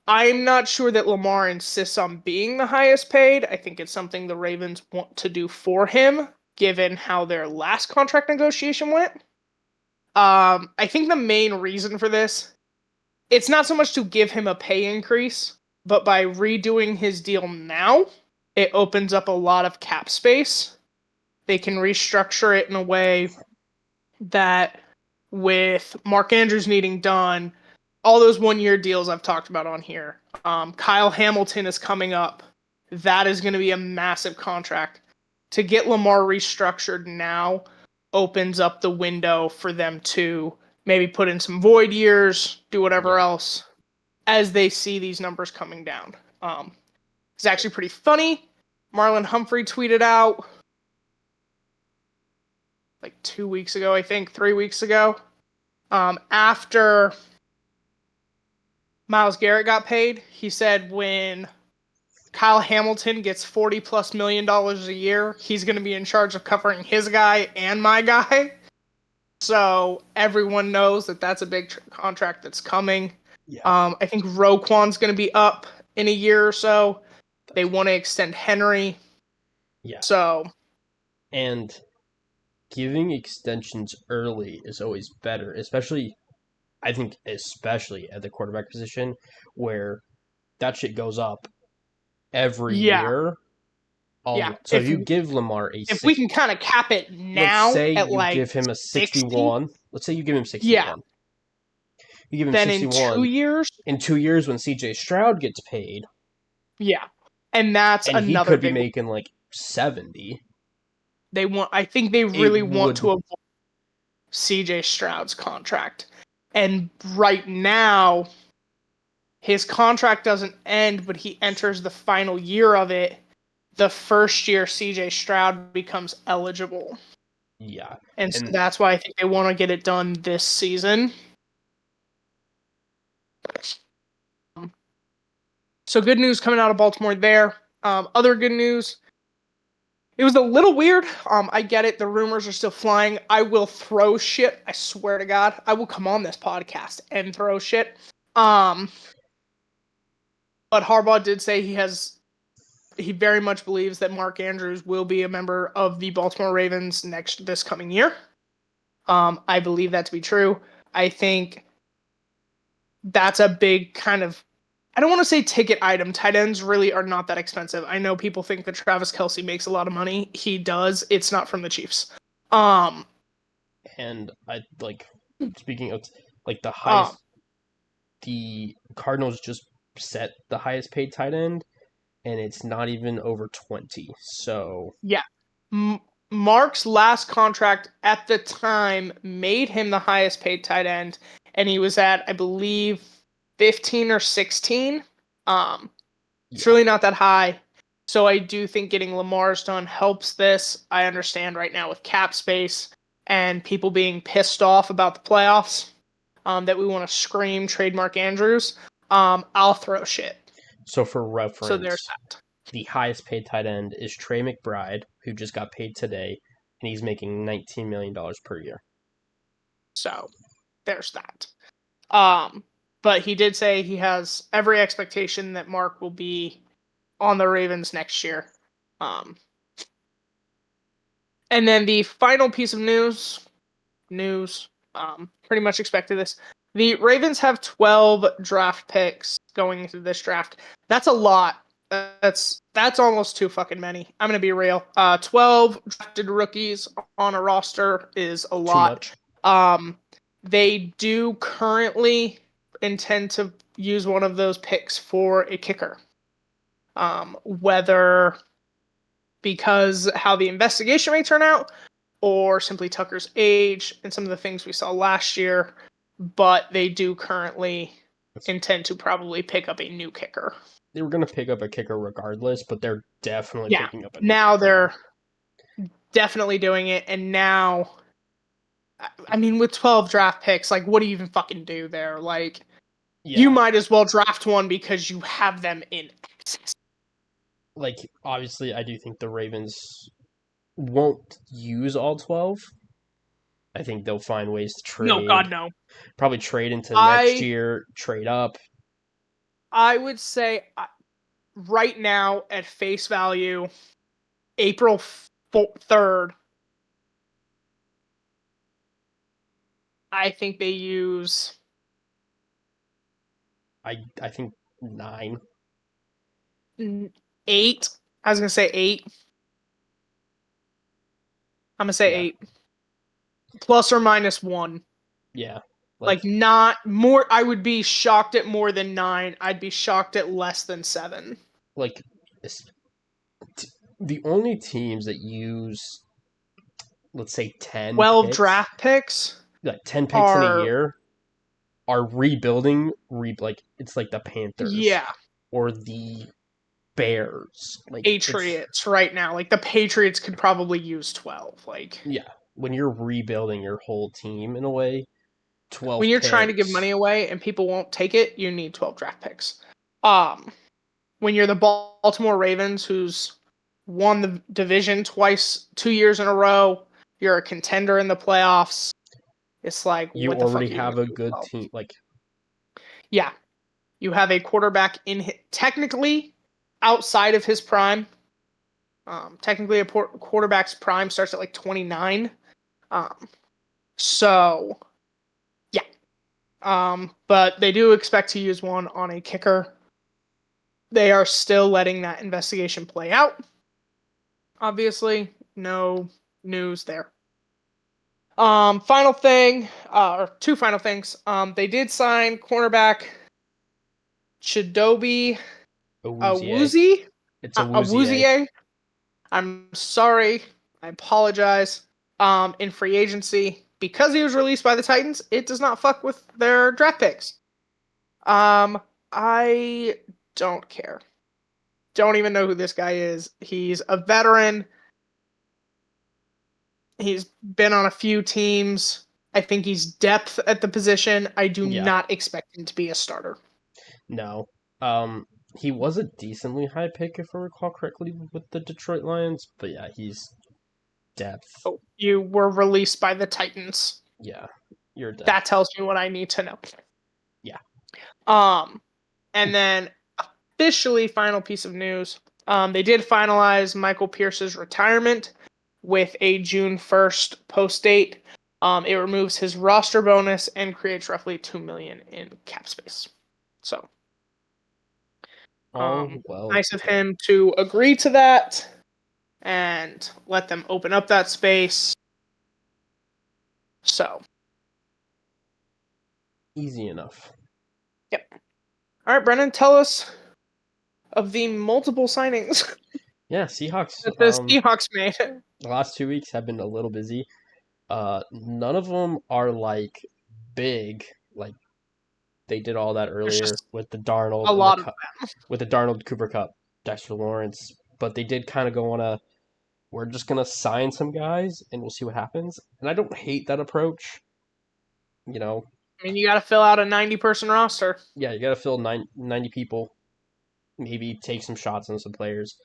I'm not sure that Lamar insists on being the highest paid. I think it's something the Ravens want to do for him, given how their last contract negotiation went. I think the main reason for this, it's not so much to give him a pay increase, but by redoing his deal now, it opens up a lot of cap space. They can restructure it in a way that with Mark Andrews needing done, all those 1-year deals I've talked about on here. Kyle Hamilton is coming up. That is going to be a massive contract. To get Lamar restructured now opens up the window for them to maybe put in some void years, do whatever else, as they see these numbers coming down. It's actually pretty funny. Marlon Humphrey tweeted out like 2 weeks ago, I think, 3 weeks ago, after Myles Garrett got paid, he said when Kyle Hamilton gets $40+ million a year, he's going to be in charge of covering his guy and my guy. So everyone knows that that's a big contract that's coming.
Yeah.
I think Roquan's going to be up in a year or so. They want to extend Henry.
Yeah.
So.
And giving extensions early is always better, especially at the quarterback position, where that shit goes up every
Yeah.
year.
Yeah.
So if you give Lamar
if we can kind of cap it
let's
now
say
at
you
like
give him a
60,
61. Let's say you give him
yeah.
61. You give him
Then in 2
61
years,
in 2 years when CJ Stroud gets paid,
yeah. And that's
and he
another
could be
big one.
making like 70.
I think they really want
would
to avoid CJ Stroud's contract. And right now, his contract doesn't end, but he enters the final year of it. The first year CJ Stroud becomes eligible.
Yeah.
And so that's why I think they want to get it done this season. So good news coming out of Baltimore there. Other good news. It was a little weird. I get it. The rumors are still flying. I will throw shit. I swear to God. I will come on this podcast and throw shit. But Harbaugh did say he very much believes that Mark Andrews will be a member of the Baltimore Ravens this coming year. I believe that to be true. I think that's a big kind of, I don't want to say ticket item. Tight ends really are not that expensive. I know people think that Travis Kelce makes a lot of money. He does. It's not from the Chiefs.
And I speaking of Like
Um,
the Cardinals just set the highest paid tight end, and it's not even over 20. So
yeah. Mark's last contract at the time made him the highest paid tight end, and he was at, I believe, 15 or 16. It's
yeah,
really not that high. So I do think getting Lamar's done helps this. I understand right now with cap space and people being pissed off about the playoffs, that we want to scream trademark Andrews. I'll throw shit.
so for
So there's
reference,
that.
the highest paid tight end is Trey McBride, who just got paid today, and he's making $19 million per year.
So there's that. Um, but he did say he has every expectation that Mark will be on the Ravens next year. Um, and then the final piece of news, pretty much expected this. The Ravens have 12 draft picks going into this draft. That's a lot. That's almost too fucking many. I'm gonna be real. 12 drafted rookies on a roster is a
Too
lot.
much.
They do currently intend to use one of those picks for a kicker. Whether because how the investigation may turn out, or simply Tucker's age and some of the things we saw last year, but they do currently intend to probably pick up a new kicker.
They were going to pick up a kicker regardless, but they're definitely
Yeah,
picking up a new
now
kicker now.
they're definitely doing it, and now, I mean, with 12 draft picks, like, what do you even fucking do there? Like, you
Yeah,
might as well draft one because you have them in access.
like obviously, I do think the Ravens won't use all 12. I think they'll find ways to
No,
trade,
God, no.
probably trade into next
I
year, trade up.
I would say right now at face value, April 3rd, I think they use
I think 9.
8. I was gonna say 8. I'm gonna say
Yeah,
8 plus or minus 1.
yeah. Like
Like not more. I would be shocked at more than 9. I'd be shocked at less than 7.
like the only teams that use, let's say, 10
12
picks,
draft picks
like 10 picks in a
are,
year, are rebuilding. Like it's like the Panthers
yeah,
or the Bears. Like it's
Patriots right now. Like the Patriots could probably use 12. Like
yeah. When you're rebuilding your whole team in a way,
when
12
you're trying to give
picks.
money away and people won't take it, you need 12 draft picks. Um, when you're the Baltimore Ravens, who's won the division twice, 2 years in a row, you're a contender in the playoffs. It's like,
You
what the
already
fuck are you gonna
have a
do?
good
12?
team. Like
Yeah, you have a quarterback technically outside of his prime. Technically, a quarterback's prime starts at like 29. Um, so yeah. But they do expect to use one on a kicker. They are still letting that investigation play out. Obviously, no news there. Final thing, or two final things. They did sign cornerback Chidobe
Awuzie.
Awuzie.
It's Awuzie.
Awuzie. I'm sorry. I apologize. In free agency, because he was released by the Titans, it does not fuck with their draft picks. I don't care. Don't even know who this guy is. He's a veteran. He's been on a few teams. I think he's depth at the position. I do
Yeah.
not expect him to be a starter.
No. Um, he was a decently high pick if I recall correctly with the Detroit Lions, but yeah, he's depth.
Oh, you were released by the Titans.
Yeah, you're
That
depth.
tells me what I need to know.
Yeah.
Um, and then officially, final piece of news. They did finalize Michael Pierce's retirement with a June 1st post date. It removes his roster bonus and creates roughly $2 million in cap space. So,
All well
nice of
done.
him to agree to that and let them open up that space. So,
Easy enough.
Yep. All right, Brennan, tell us of the multiple signings
Yeah, Seahawks.
that the Seahawks made.
The last 2 weeks have been a little busy. None of them are like big. Like they did all that
There's
earlier
just
with the
a
Darnold and
lot of
with the Darnold Cooper Cup, Dexter Lawrence. But they did kind of go on a we're just gonna sign some guys and we'll see what happens. And I don't hate that approach. You know,
I mean, you got to fill out a 90-person roster.
yeah, you got to fill 90 people. Maybe take some shots on some players.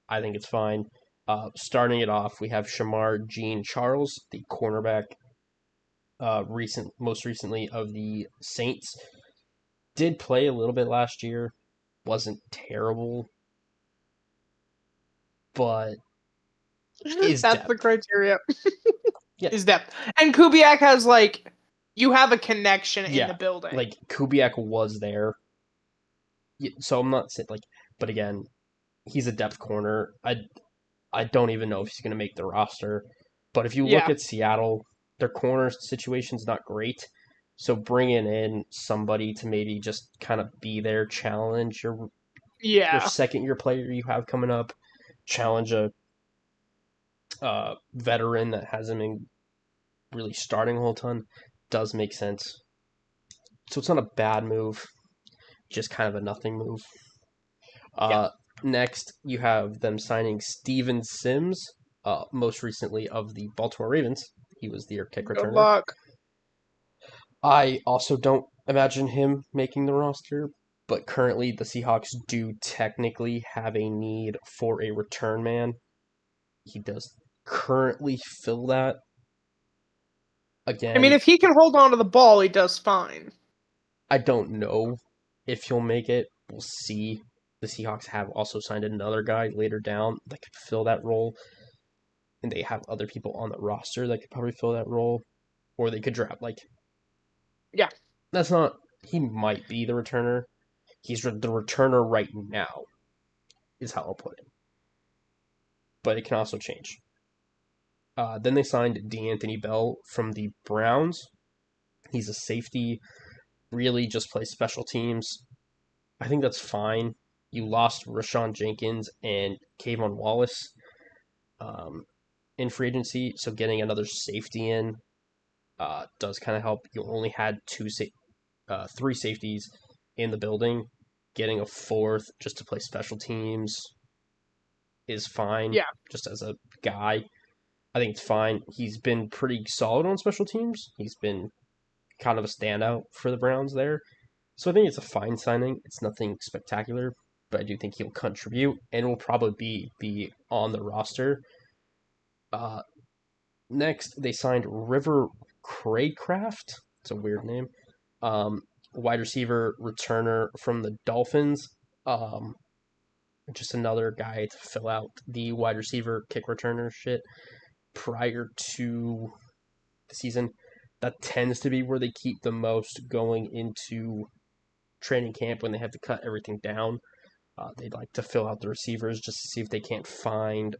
I think it's fine. Starting it off, we have Shamar Jean Charles, the cornerback, most recently of the Saints. Did play a little bit last year, wasn't terrible, but is
That's the
depth.
criteria.
Yeah,
Is depth. And Kubiak has, like, you have a connection in
yeah.
the building.
Like Kubiak was there, so I'm not saying like, but again, he's a depth corner. I don't even know if he's going to make the roster. But if you look
Yeah.
at Seattle, their corner situation's not great. So bringing in somebody to maybe just kind of be there, challenge your
Yeah.
second year player you have coming up, challenge a veteran that hasn't been really starting a whole ton, does make sense. So it's not a bad move, just kind of a nothing move.
Yeah.
Uh, Next, you have them signing Steven Sims, most recently of the Baltimore Ravens. He was their kick
Good
returner.
luck.
I also don't imagine him making the roster, but currently the Seahawks do technically have a need for a return man. He does currently fill that.
I mean,
Again,
if he can hold on to the ball, he does fine.
I don't know if he'll make it. We'll see. The Seahawks have also signed another guy later down that could fill that role, and they have other people on the roster that could probably fill that role, or they could draft. Like,
Yeah.
that's not. He might be the returner. He's the returner right now, is how I'll put it. But it can also change. Then they signed D'Anthony Bell from the Browns. He's a safety, really just plays special teams. I think that's fine. You lost Rashawn Jenkins and Kayvon Wallace in free agency, so getting another safety in does kind of help. You only had three safeties in the building. Getting a fourth just to play special teams is fine.
Yeah.
Just as a guy, I think it's fine. He's been pretty solid on special teams. He's been kind of a standout for the Browns there. So I think it's a fine signing. It's nothing spectacular, but I do think he'll contribute and will probably be on the roster. Uh, Next, they signed River Craycraft. It's a weird name. Um, Wide receiver returner from the Dolphins. Um, just another guy to fill out the wide receiver kick returner shit prior to the season. That tends to be where they keep the most going into training camp when they have to cut everything down. They'd like to fill out the receivers just to see if they can't find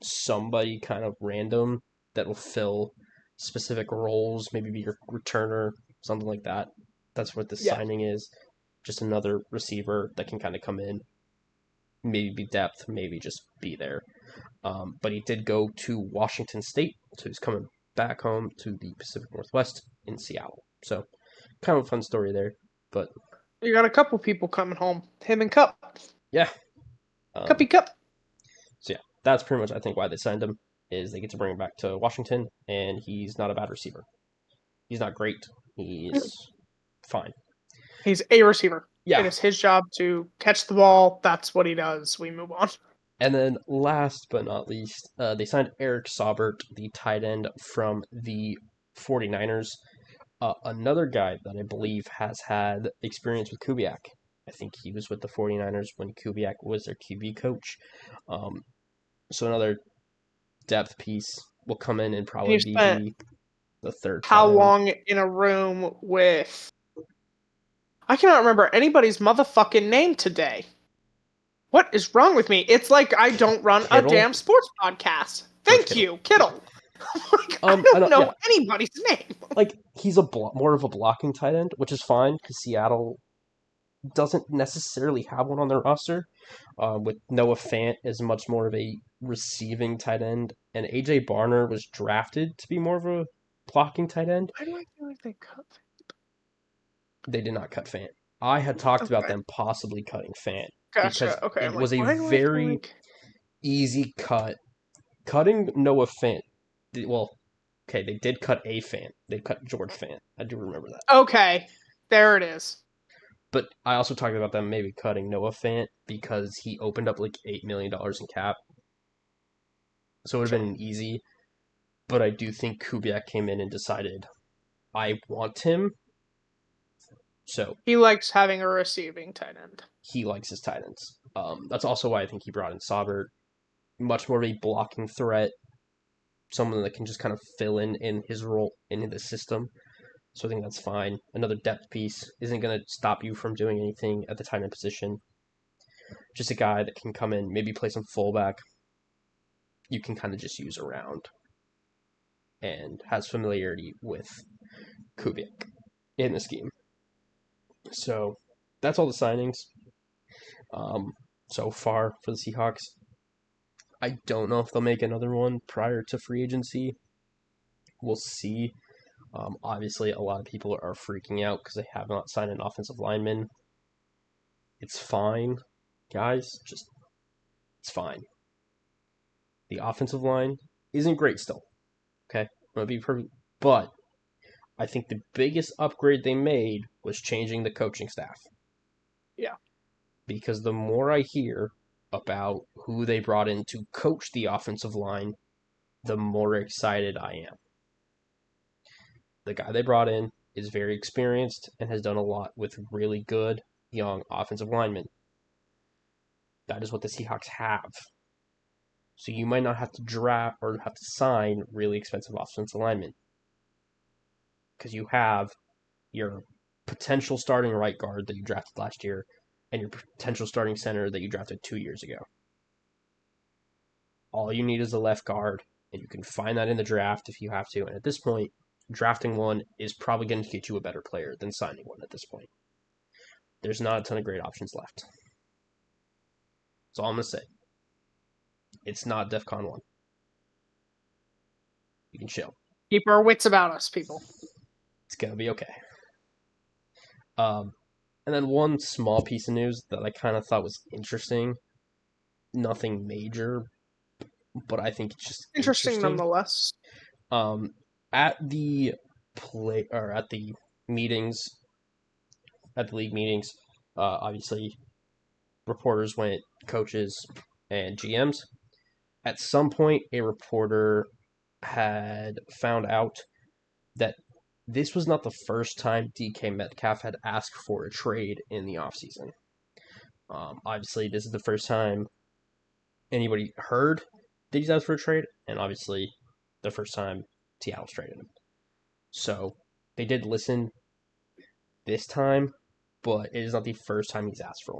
somebody kind of random that will fill specific roles, maybe be your returner, something like that. That's what this
Yeah.
signing is. Just another receiver that can kind of come in, maybe be depth, maybe just be there. But he did go to Washington State, so he's coming back home to the Pacific Northwest in Seattle. So, kind of a fun story there. But
You got a couple people coming home. Him and Cup.
yeah,
Cuppy Cup.
so yeah, that's pretty much I think why they signed him is they get to bring him back to Washington, and he's not a bad receiver. He's not great. He's fine.
He's a receiver.
Yeah.
It is his job to catch the ball. That's what he does. We move on.
And then last but not least, they signed Eric Saubert, the tight end from the 49ers. Another guy that I believe has had experience with Kubiak. I think he was with the 49ers when Kubiak was their QB coach. So another depth piece will come in and
And
probably
you've
be
spent
the third
how
tight end.
long in a room with... I cannot remember anybody's motherfucking name today. What is wrong with me? It's like I don't run
Kittle?
a damn sports podcast. Thank
Kittle.
you, Kittle. Like, I
I
don't
know,
know
yeah,
anybody's name.
like he's a more of a blocking tight end, which is fine because Seattle doesn't necessarily have one on their roster. With Noah Fant as much more of a receiving tight end, and AJ Barner was drafted to be more of a blocking tight end.
Why do I feel like they cut?
They did not cut Fant. I had talked about
Okay,
them possibly cutting Fant because
gotcha. Okay, I'm
it
like,
was a
why do I feel
very
like?
easy cut. Cutting Noah Fant, well, okay, they did cut a Fant. They cut George Fant. I do remember that.
Okay, there it is.
But I also talked about them maybe cutting Noah Fant because he opened up like $8 million in cap, so it would have
Sure.
been an easy. But I do think Kubiak came in and decided I want him, so
He likes having a receiving tight end.
he likes his tight ends. That's also why I think he brought in Saubert, much more of a blocking threat, someone that can just kind of fill in his role in the system. So I think that's fine. Another depth piece isn't going to stop you from doing anything at the tight end position. Just a guy that can come in, maybe play some fullback. You can kind of just use around and has familiarity with Kubiak in the scheme. So that's all the signings um, so far for the Seahawks. I don't know if they'll make another one prior to free agency. We'll see. Obviously, a lot of people are freaking out because they have not signed an offensive lineman. It's fine, guys. Just it's fine. The offensive line isn't great still. Okay, I'm gonna be perfect, but I think the biggest upgrade they made was changing the coaching staff.
Yeah.
Because the more I hear about who they brought in to coach the offensive line, the more excited I am. The guy they brought in is very experienced and has done a lot with really good young offensive linemen. That is what the Seahawks have. So you might not have to draft or have to sign really expensive offensive linemen because you have your potential starting right guard that you drafted last year and your potential starting center that you drafted 2 years ago. All you need is a left guard, and you can find that in the draft if you have to. And at this point, drafting one is probably going to get you a better player than signing one at this point. There's not a ton of great options left. That's all I'm going to say. It's not DEFCON 1. You can chill.
Keep our wits about us, people.
It's going to be okay. And then one small piece of news that I kind of thought was interesting. Nothing major, but I think it's just
Interesting
interesting.
nonetheless.
Um, at the play or at the meetings, at the league meetings, obviously reporters went, coaches, and GMs. At some point, a reporter had found out that this was not the first time DK Metcalf had asked for a trade in the offseason. Obviously, this is the first time anybody heard that he's asked for a trade, and obviously, the first time Seattle's traded him. So they did listen this time, but it is not the first time he's asked for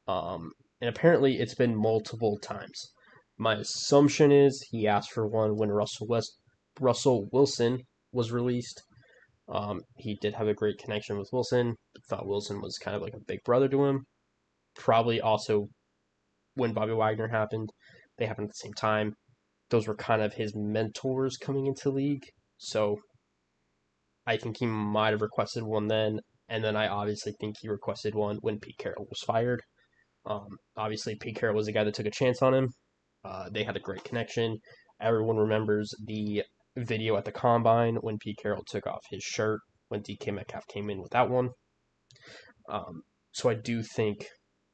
one. And apparently it's been multiple times. My assumption is he asked for one when Russell Wilson was released. He did have a great connection with Wilson. Thought Wilson was kind of like a big brother to him. Probably also when Bobby Wagner happened, they happened at the same time. Those were kind of his mentors coming into league. So I think he might have requested one then, and then I obviously think he requested one when Pete Carroll was fired. Obviously, Pete Carroll was the guy that took a chance on him. They had a great connection. Everyone remembers the video at the combine when Pete Carroll took off his shirt when DK Metcalf came in without one. So I do think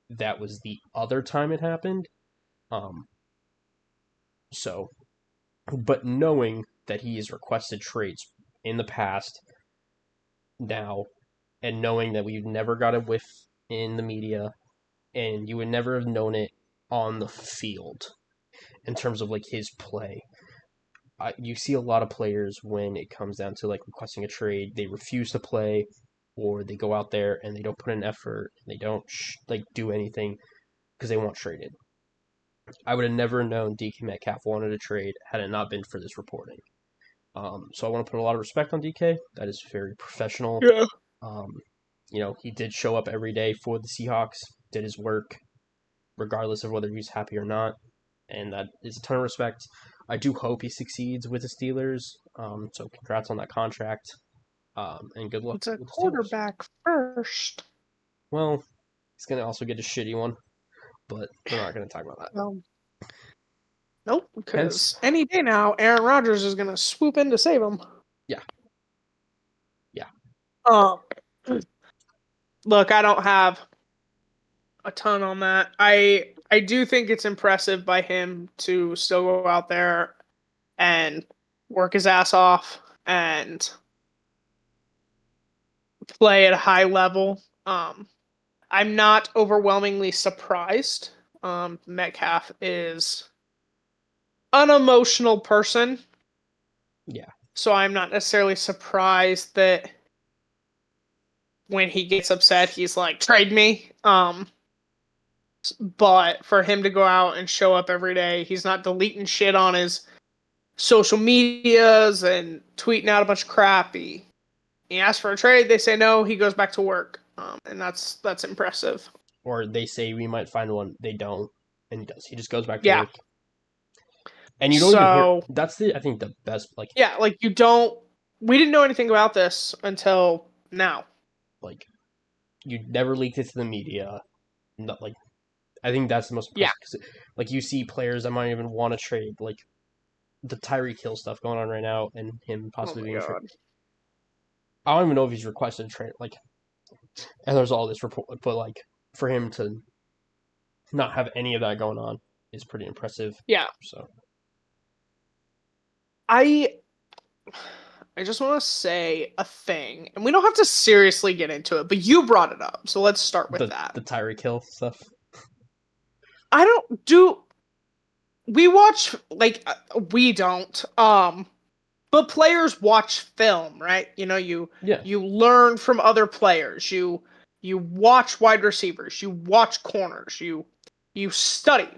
that was the other time it happened. Um, so, but knowing that he has requested trades in the past now, and knowing that we've never got a whiff in the media, and you would never have known it on the field in terms of like his play. You see a lot of players when it comes down to like requesting a trade, they refuse to play, or they go out there and they don't put in effort, and they don't like do anything because they want traded. I would have never known DK Metcalf wanted a trade had it not been for this reporting. So I want to put a lot of respect on DK. That is very professional.
Yeah.
Um, he did show up every day for the Seahawks, did his work, regardless of whether he's happy or not, and that is a ton of respect. I do hope he succeeds with the Steelers. So congrats on that contract, and good luck
It's a
with the Steelers.
quarterback first.
Well, he's gonna also get a shitty one, but we're not gonna talk about that.
Nope,
Hence,
because any day now, Aaron Rodgers is gonna swoop in to save him.
yeah, yeah.
Um, look, I don't have a ton on that. I do think it's impressive by him to still go out there and work his ass off and play at a high level. I'm not overwhelmingly surprised. Metcalf is an emotional person.
Yeah.
So I'm not necessarily surprised that when he gets upset, he's like, trade me. But for him to go out and show up every day, he's not deleting shit on his social medias and tweeting out a bunch of crap. He asks for a trade, they say no, he goes back to work. And that's impressive.
Or they say we might find one, they don't, and he does. He just goes back to
Yeah.
work. And you don't even hear. That's I think the best.
Yeah, like you don't. We didn't know anything about this until now.
Like, you never leaked it to the media. Not like, I think that's the most impressive.
Yeah.
Like, you see players that might even want to trade, like the Tyreek Hill stuff going on right now, and him possibly being traded. I don't even know if he's requested a trade. Like, and there's all this report, but like for him to not have any of that going on is pretty impressive.
Yeah.
So
I just want to say a thing, and we don't have to seriously get into it, but you brought it up, so let's start with that.
The Tyreek Hill stuff.
I don't do. We watch we don't. But players watch film, right? You learn from other players. You watch wide receivers. You watch corners. You study.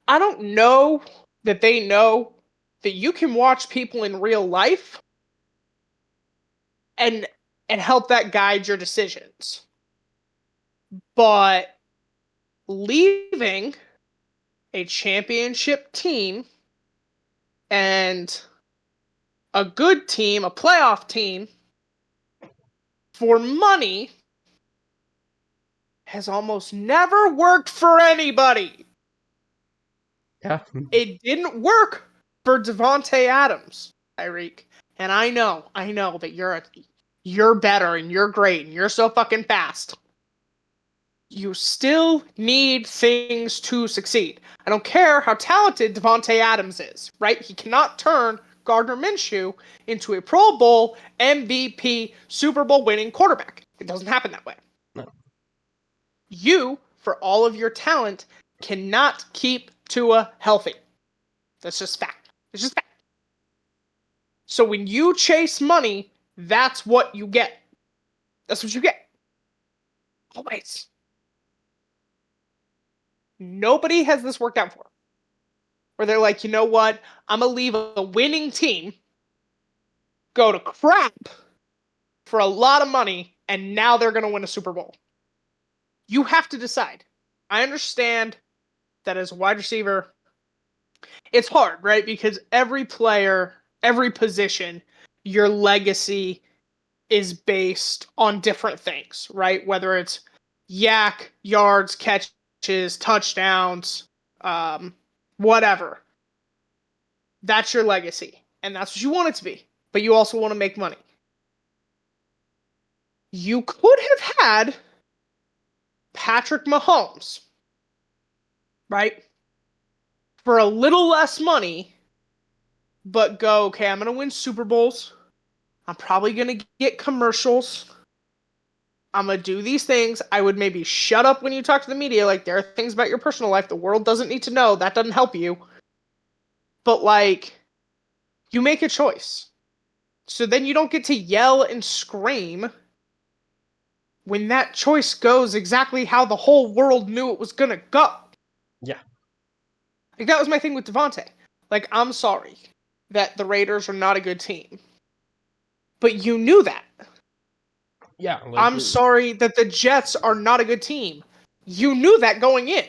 I don't know that they know that you can watch people in real life and help that guide your decisions. But leaving a championship team and a good team, a playoff team, for money has almost never worked for anybody.
Yeah.
It didn't work for Devontae Adams, Tyreek. And I know that you're better and you're great and you're so fucking fast. You still need things to succeed. I don't care how talented Devontae Adams is, right? He cannot turn Gardner Minshew into a Pro Bowl, MVP, Super Bowl winning quarterback. It doesn't happen that way.
No.
You, for all of your talent, cannot keep Tua healthy. That's just fact. It's just fact. So when you chase money, that's what you get. That's what you get. Always. Nobody has this worked out for. Where they're like, you know what? I'm going to leave a winning team, go to crap for a lot of money, and now they're going to win a Super Bowl. You have to decide. I understand that as a wide receiver, it's hard, right? Because every player, every position, your legacy is based on different things, right? Whether it's yak, yards, catches, touchdowns, whatever. That's your legacy. And that's what you want it to be. But you also want to make money. You could have had Patrick Mahomes, right? For a little less money, but go, okay, I'm going to win Super Bowls. I'm probably going to get commercials. I'm going to do these things. I would maybe shut up when you talk to the media. Like, there are things about your personal life the world doesn't need to know. That doesn't help you. But, like, you make a choice. So then you don't get to yell and scream when that choice goes exactly how the whole world knew it was going to go.
Yeah.
Like, that was my thing with Devontae. Like, I'm sorry that the Raiders are not a good team. But you knew that.
Yeah,
I'm sorry that the Jets are not a good team. You knew that going in.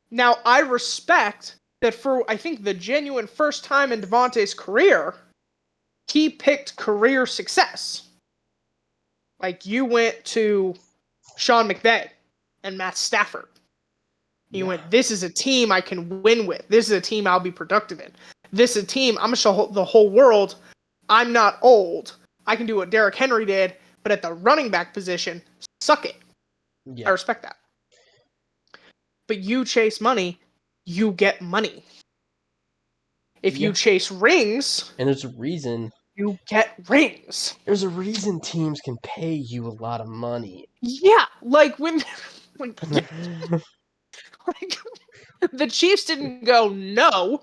Now, I respect that for, I think, the genuine first time in Devontae's career, he picked career success. Like, you went to Sean McVay and Matt Stafford. You went, this is a team I can win with. This is a team I'll be productive in. This is a team I'm going to show the whole world I'm not old. I can do what Derrick Henry did, but at the running back position, suck it.
Yeah.
I respect that. But you chase money, you get money. If you chase rings,
and there's a reason.
you get rings.
There's a reason teams can pay you a lot of money.
Yeah, like when like the Chiefs didn't go no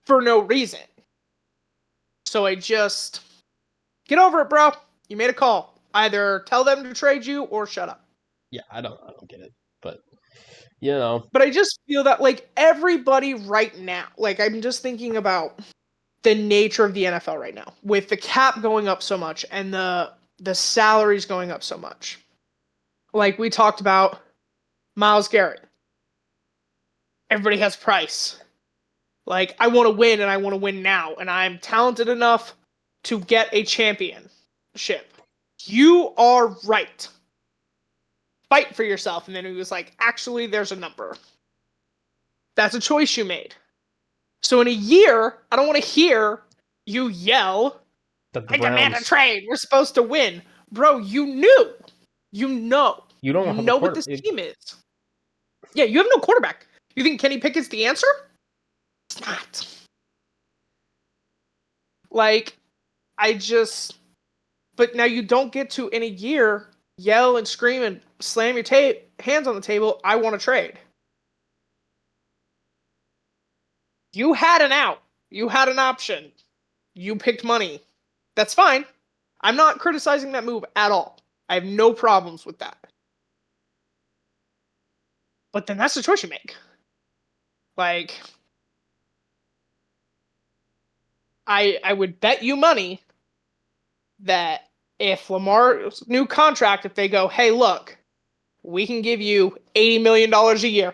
for no reason. So I just get over it, bro. You made a call. Either tell them to trade you or shut up.
Yeah, I don't get it, but you know.
But I just feel that like everybody right now, like I'm just thinking about the nature of the NFL right now, with the cap going up so much and the salaries going up so much. Like we talked about Myles Garrett. Everybody has price. Like, I want to win, and I want to win now, and I'm talented enough to get a championship. You are right. Fight for yourself. And then he was like, actually, there's a number. That's a choice you made. So in a year, I don't want to hear you yell, I demand a trade. We're supposed to win. Bro, you knew. You know.
You don't
know what this team is. Yeah, you have no quarterback. You think Kenny Pickett's the answer? It's not. Like, but now you don't get to, in a year, yell and scream and slam your hands on the table, I want to trade. You had an out. You had an option. You picked money. That's fine. I'm not criticizing that move at all. I have no problems with that. But then that's the choice you make. Like, I would bet you money that if Lamar's new contract, if they go, hey, look, we can give you $80 million a year,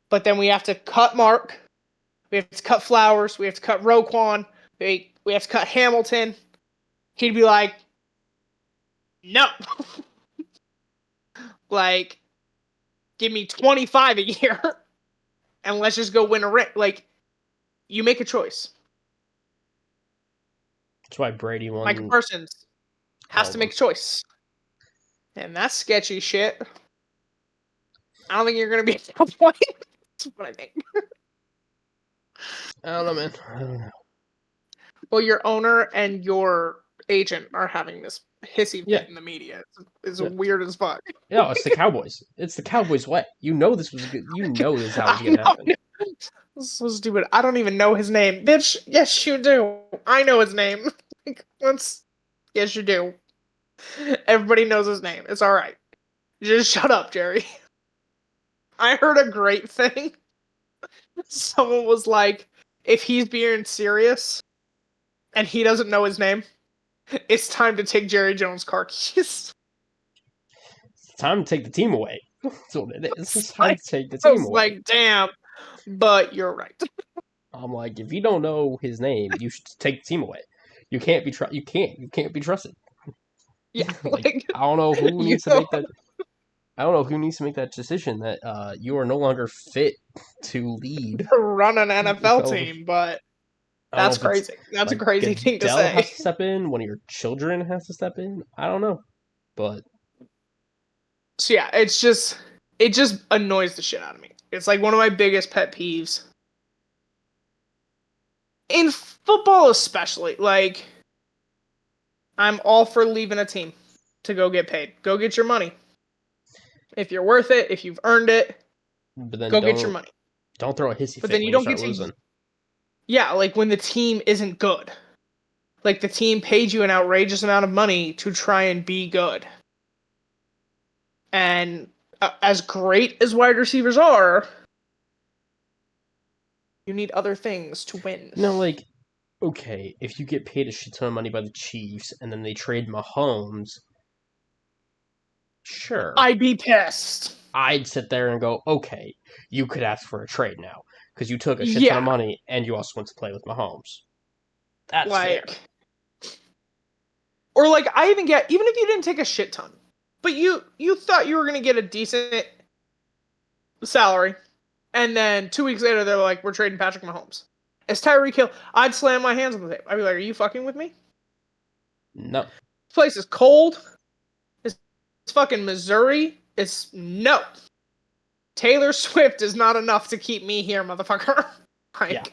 but then we have to cut Mark, we have to cut Flowers, we have to cut Roquan, we have to cut Hamilton, he'd be like, no. Like, give me 25 a year, and let's just go win a ring. Like, you make a choice.
That's why Brady won.
Micah Parsons has to make a choice. And that's sketchy shit. I don't think you're going to be at that point. That's what I think.
I don't know, man. I don't know.
Well, your owner and your agent are having this hissy fit in the media. It's weird as fuck.
Yeah, it's the Cowboys. It's the Cowboys' way. You know this was good. You know this is how it's going to happen.
This is so stupid. I don't even know his name. Bitch, yes, you do. I know his name. Yes, you do. Everybody knows his name. It's all right. Just shut up, Jerry. I heard a great thing. Someone was like, if he's being serious and he doesn't know his name, it's time to take Jerry Jones' car keys.
It's time to take the team away. That's what it is. It's time to take the team away.
Like, damn. But you're right.
I'm like, if you don't know his name, you should take the team away. You can't be you can't be trusted.
Yeah,
like I don't know who needs to make that. I don't know who needs to make that decision that you are no longer fit to lead,
to run an NFL team. But that's crazy. That's like a crazy thing to say.
Has to step in. One of your children has to step in. I don't know, but
so yeah, it just annoys the shit out of me. It's like one of my biggest pet peeves. In football especially, like, I'm all for leaving a team to go get paid. Go get your money. If you're worth it, if you've earned it,
but then
go get your money.
Don't throw a hissy fit
then you don't get
losing.
Yeah, like when the team isn't good. Like the team paid you an outrageous amount of money to try and be good. And as great as wide receivers are, you need other things to win.
No, like, okay, if you get paid a shit ton of money by the Chiefs and then they trade Mahomes, sure.
I'd be pissed.
I'd sit there and go, okay, you could ask for a trade now because you took a shit ton of money and you also want to play with Mahomes. That's fair.
Or like I even if you didn't take a shit ton, but you thought you were gonna get a decent salary, and then 2 weeks later they're like, we're trading Patrick Mahomes. As Tyreek Hill, I'd slam my hands on the table. I'd be like, are you fucking with me?
No.
This place is cold. It's fucking Missouri. It's no. Taylor Swift is not enough to keep me here, motherfucker. Like, yeah.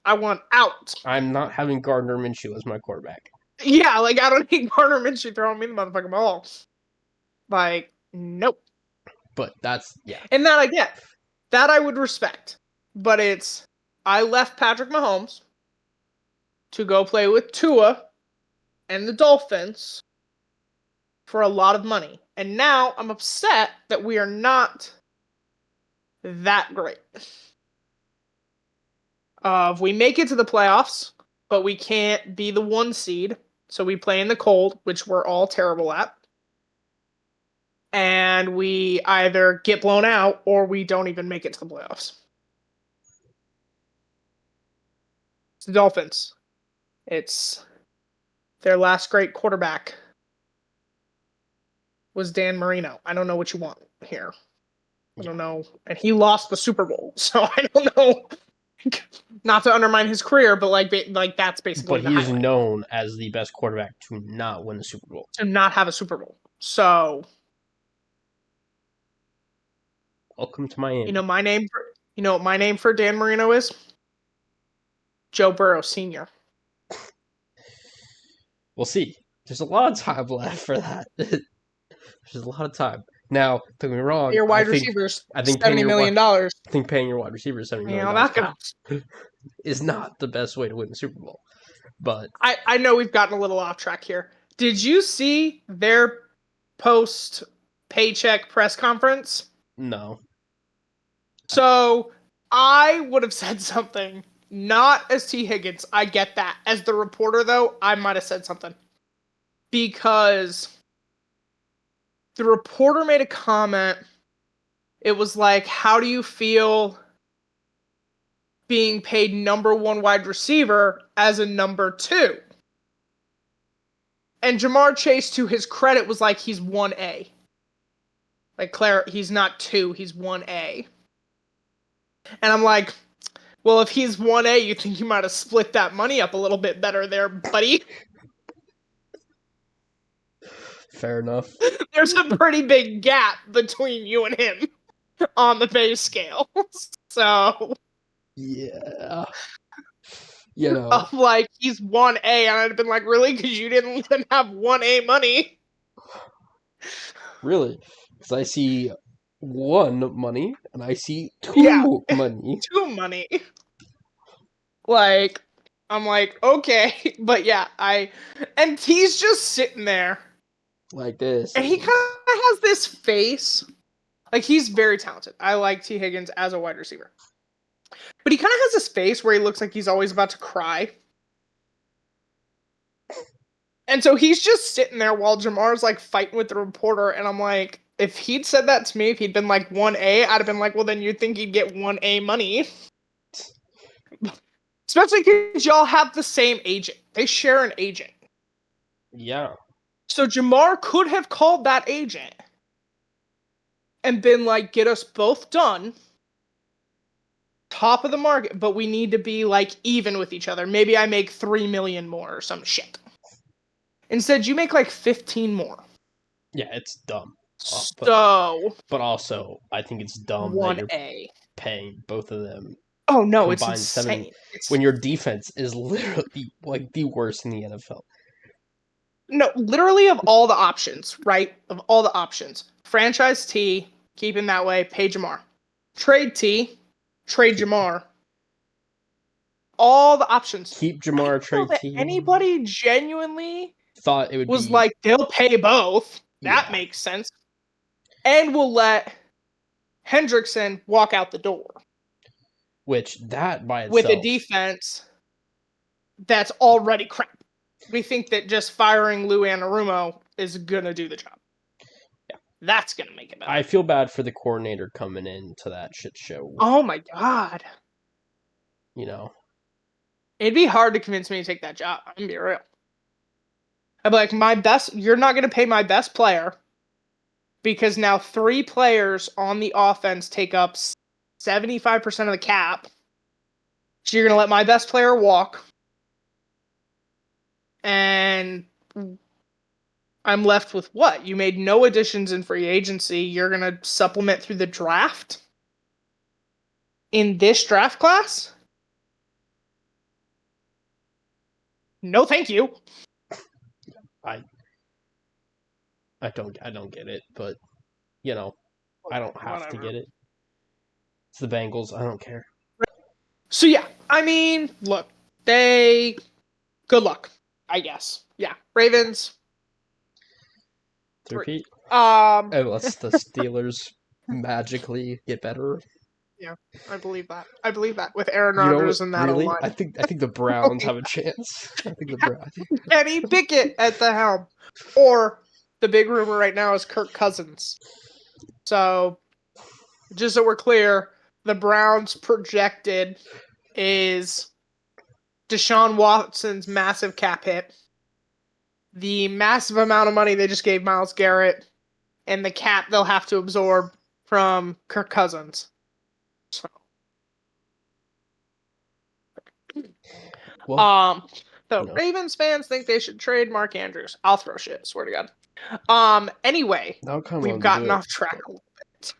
I want out.
I'm not having Gardner Minshew as my quarterback.
Yeah, like, I don't need Gardner Minshew throwing me the motherfucking ball. Like, nope.
But that's, yeah.
And that I get. That I would respect. But it's, I left Patrick Mahomes to go play with Tua and the Dolphins for a lot of money. And now I'm upset that we are not that great. If we make it to the playoffs, but we can't be the 1 seed, so we play in the cold, which we're all terrible at. And we either get blown out or we don't even make it to the playoffs. It's the Dolphins. It's their last great quarterback was Dan Marino. I don't know what you want here. I don't know. And he lost the Super Bowl, so I don't know. Not to undermine his career, but like that's basically.
But he's known as the best quarterback to not win the Super Bowl.
To not have a Super Bowl. So.
Welcome to Miami.
You know what my name for Dan Marino is? Joe Burrow Sr.
We'll see. There's a lot of time left for that. There's a lot of time. Now, don't get me wrong.
Your wide receivers,
I think
$70 million. I
think paying your wide receivers $70 million is not the best way to win the Super Bowl. But
I know we've gotten a little off track here. Did you see their post-paycheck press conference?
No.
So I would have said something, not as T. Higgins. I get that. As the reporter, though, I might have said something. Because the reporter made a comment. It was like, how do you feel being paid number 1 wide receiver as a number 2? And Jamar Chase, to his credit, was like, he's 1A. Like, Claire, he's not 2, he's 1A. And I'm like, well, if he's 1A, you think you might have split that money up a little bit better there, buddy.
Fair enough.
There's a pretty big gap between you and him on the pay scale. So.
Yeah. You know.
I'm like, he's 1A, and I'd have been like, really? Because you didn't even have 1A money?
Really? Because I see 1 money, and I see 2 money.
2 money. Like, I'm like, okay. But yeah, and T's just sitting there.
Like this.
And he kind of has this face. Like, he's very talented. I like T. Higgins as a wide receiver. But he kind of has this face where he looks like he's always about to cry. And so he's just sitting there while Jamar's, like, fighting with the reporter. And I'm like, if he'd said that to me, if he'd been like 1A, I'd have been like, well, then you'd think he'd get 1A money. Especially because y'all have the same agent. They share an agent.
Yeah.
So Jamar could have called that agent and been like, get us both done. Top of the market, but we need to be like even with each other. Maybe I make 3 million more or some shit. Instead, you make like 15 more.
Yeah, it's dumb.
But
also, I think it's dumb
1A.
that you're paying both of them.
Oh no, it's insane.
When your defense is literally like the worst in the NFL.
No, literally of all the options, right? Of all the options. Franchise T, keep him that way, pay Jamar. Trade T, trade Jamar. All the options.
Keep Jamar, trade T.
Anybody genuinely
thought it
was like, they'll pay both. That makes sense. and we'll let Hendrickson walk out the door
Which that by
with a
itself,
defense that's already crap. We think that just firing Lou Anarumo is gonna do the job.
Yeah.
That's gonna make it better.
I feel bad for the coordinator coming into that shit show.
Oh my god.
You know,
It'd be hard to convince me to take that job. I'm gonna be real. I'd be like, you're not gonna pay my best player because now 3 players on the offense take up 75% of the cap. So you're gonna let my best player walk. And I'm left with what? You made no additions in free agency. You're going to supplement through the draft? In this draft class? No, thank you.
I don't get it, but you know, I don't have to get it. It's the Bengals. I don't care.
So yeah, I mean, look, good luck, I guess. Yeah, Ravens. 3.
Repeat.
Um,
Unless the Steelers magically get better.
Yeah, I believe that. I believe that with Aaron
You know what?
Rodgers and that
Really?
O-line.
I think the Browns have a chance. I think the Browns.
Kenny Pickett at the helm. Or the big rumor right now is Kirk Cousins. So, just so we're clear, the Browns projected is Deshaun Watson's massive cap hit, the massive amount of money they just gave Myles Garrett, and the cap they'll have to absorb from Kirk Cousins. So.
Well,
Ravens fans think they should trade Mark Andrews. I'll throw shit, swear to God. Anyway, we've gotten off track a little bit.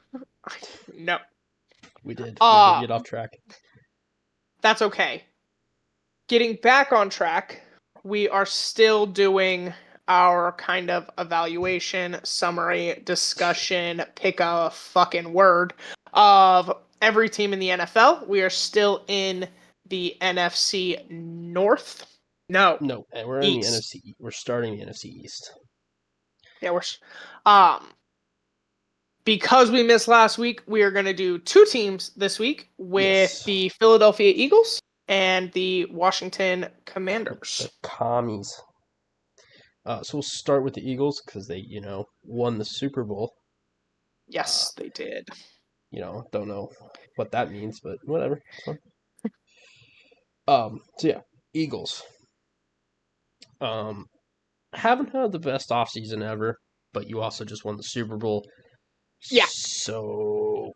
No.
We did get off track.
That's okay. Getting back on track, we are still doing our kind of evaluation, summary, discussion, pick a fucking word, of every team in the NFL. We are still in the NFC North. No,
and we're in the NFC. We're starting the NFC East.
Yeah, because we missed last week, we are going to do 2 teams this week with the Philadelphia Eagles and the Washington Commanders.
The Commies. So we'll start with the Eagles because they, won the Super Bowl.
Yes, they did.
Don't know what that means, but whatever. It's fine. So yeah, Eagles. Haven't had the best offseason ever, but you also just won the Super Bowl.
Yeah.
So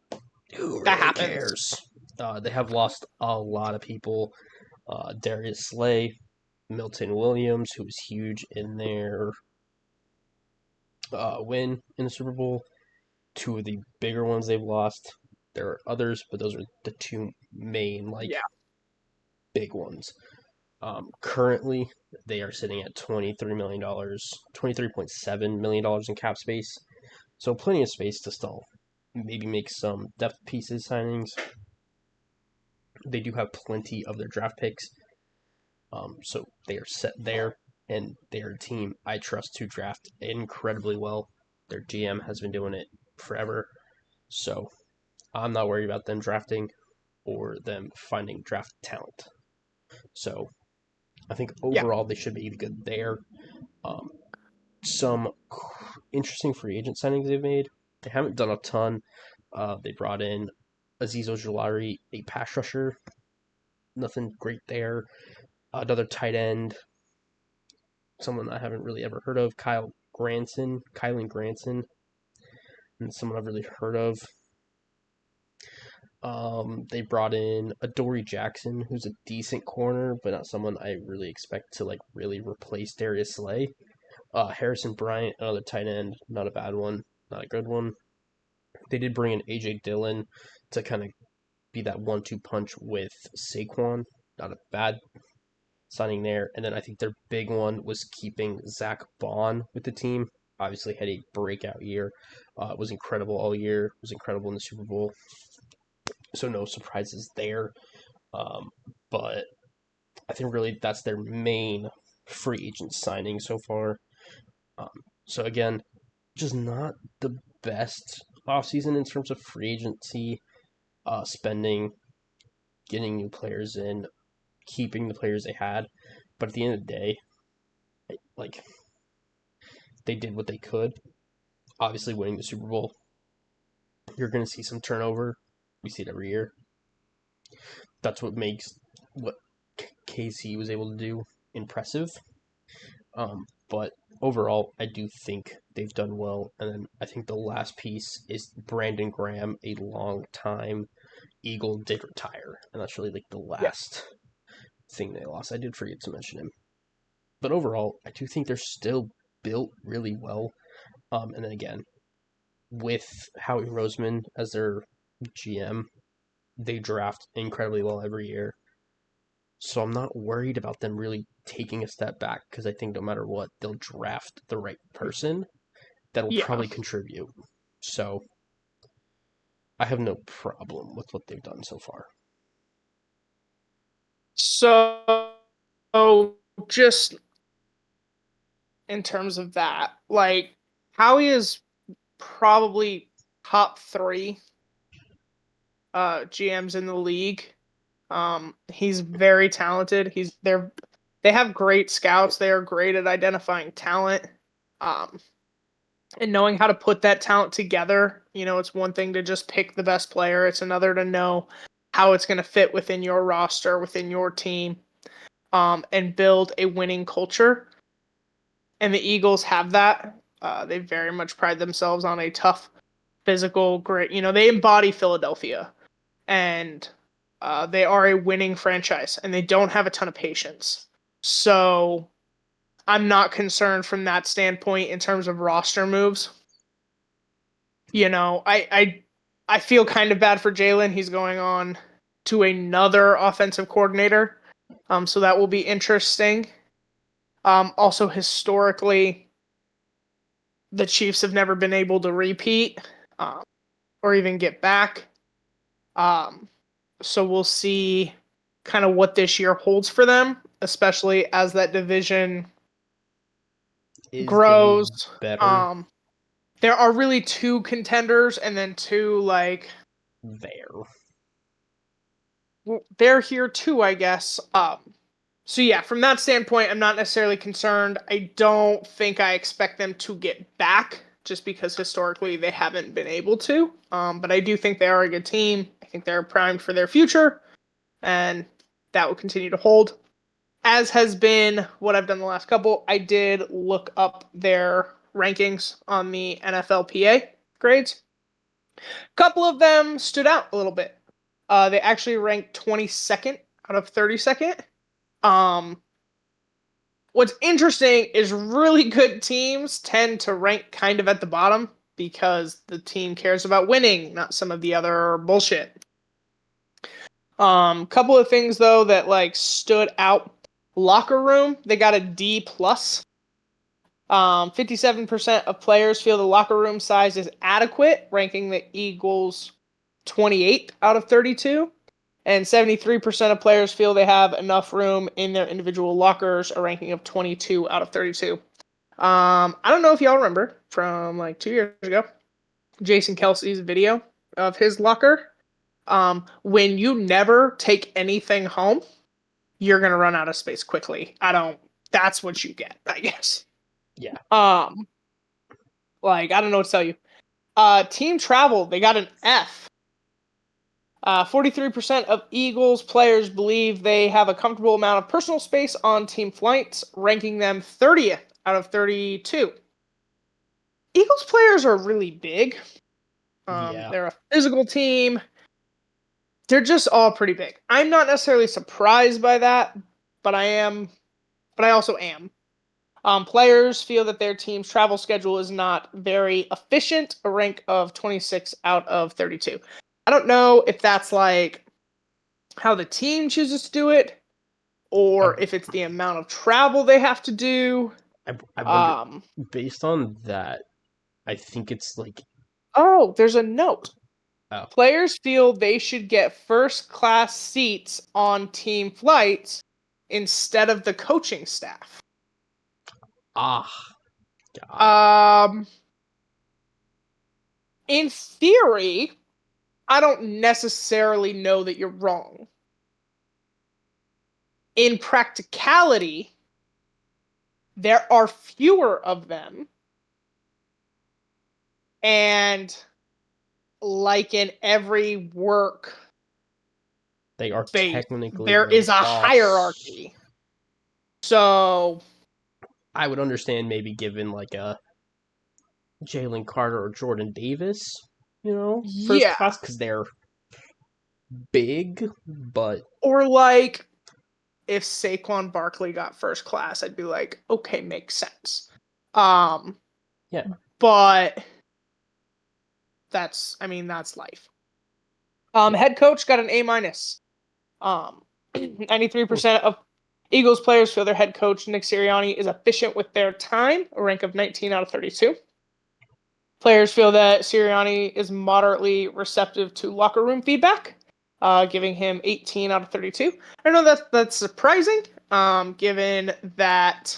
who
that
really
happens.
Cares? They have lost a lot of people. Darius Slay, Milton Williams, who was huge in their win in the Super Bowl. 2 of the bigger ones they've lost. There are others, but those are the 2 main, big ones. Currently, they are sitting at $23 million, $23.7 million in cap space. So plenty of space to still maybe make some depth pieces signings. They do have plenty of their draft picks. So they are set there, and they're a team I trust to draft incredibly well. Their GM has been doing it forever. So I'm not worried about them drafting or them finding draft talent. So I think overall they should be good there. Some interesting free agent signings they've made. They haven't done a ton. They brought in Azeez Ojulari, a pass rusher. Nothing great there. Another tight end. Someone I haven't really ever heard of. Kylan Granson. And someone I've really heard of. They brought in Adoree Jackson, who's a decent corner, but not someone I really expect to really replace Darius Slay. Harrison Bryant, another tight end, not a bad one, not a good one. They did bring in AJ Dillon to kind of be that 1-2 punch with Saquon, not a bad signing there. And then I think their big one was keeping Zach Bond with the team. Obviously had a breakout year. Was incredible all year. Was incredible in the Super Bowl. So no surprises there. But I think really that's their main free agent signing so far. So again, just not the best offseason in terms of free agency, spending, getting new players in, keeping the players they had. But at the end of the day, like they did what they could. Obviously, winning the Super Bowl, you're going to see some turnover. We see it every year. That's what makes what KC was able to do impressive. But overall, I do think they've done well. And then I think the last piece is Brandon Graham, a long time Eagle, did retire, and that's really like the
Yeah.
last thing they lost. I did forget to mention him, but overall, I do think they're still built really well. And then again, with Howie Roseman as their GM, they draft incredibly well every year. So I'm not worried about them really taking a step back because I think no matter what, they'll draft the right person that'll
Yeah.
probably contribute. So I have no problem with what they've done so far.
So just in terms of that, like Howie is probably top three GMs in the league. He's very talented. They have great scouts. They are great at identifying talent. Um, and knowing how to put that talent together. It's one thing to just pick the best player. It's another to know how it's going to fit within your roster, within your team, and build a winning culture. And the Eagles have that. They very much pride themselves on a tough, physical, great. They embody Philadelphia, and they are a winning franchise, and they don't have a ton of patience. So I'm not concerned from that standpoint in terms of roster moves. I feel kind of bad for Jalen. He's going on to another offensive coordinator, so that will be interesting. Also, historically, the Chiefs have never been able to repeat um, or even get back. Um, so we'll see kind of what this year holds for them, especially as that division
Is
grows.
getting better
Um, there are really two contenders and then two like
there.
they're here too, I guess. So yeah, from that standpoint, I'm not necessarily concerned. I don't think I expect them to get back just because historically they haven't been able to. But I do think they are a good team. I think they're primed for their future, and that will continue to hold. As has been what I've done the last couple, I did look up their rankings on the NFLPA grades. A couple of them stood out a little bit. They actually ranked 22nd out of 32nd. Um, what's interesting is really good teams tend to rank kind of at the bottom because the team cares about winning, not some of the other bullshit. Couple of things though that like stood out. Locker room, they got a D plus. 57% of players feel the locker room size is adequate, ranking the Eagles 28th out of 32. And 73% of players feel they have enough room in their individual lockers, a ranking of 22 out of 32. I don't know if y'all remember from like 2 years ago, Jason Kelsey's video of his locker. When you never take anything home, you're gonna run out of space quickly. That's what you get, I guess.
Yeah.
Like I don't know what to tell you. Team travel, they got an F. 43% of Eagles players believe they have a comfortable amount of personal space on team flights, ranking them 30th out of 32. Eagles players are really big.
Yeah.
They're a physical team. They're just all pretty big. I'm not necessarily surprised by that, but I also am. Players feel that their team's travel schedule is not very efficient, a rank of 26 out of 32. I don't know if that's like how the team chooses to do it
I,
or if it's the amount of travel they have to do.
I wonder,
Um,
based on that, I think it's like,
oh, there's a note.
oh,
Players feel they should get first class seats on team flights instead of the coaching staff.
ah, got it.
Um, In theory, I don't necessarily know that you're wrong. In practicality, there are fewer of them. And like in every work
They are
space,
technically
there
the
is a
boss.
hierarchy. So
I would understand maybe given like a Jalen Carter or Jordan Davis, first
yeah.
class because they're big, but
Or like if Saquon Barkley got first class, I'd be like, okay, makes sense. Um,
yeah.
but that's life.
Yeah.
Head coach got an A minus. 93% of Eagles players feel their head coach Nick Sirianni is efficient with their time, a rank of 19 out of 32. Players feel that Sirianni is moderately receptive to locker room feedback, giving him 18 out of 32. I know that's surprising, given that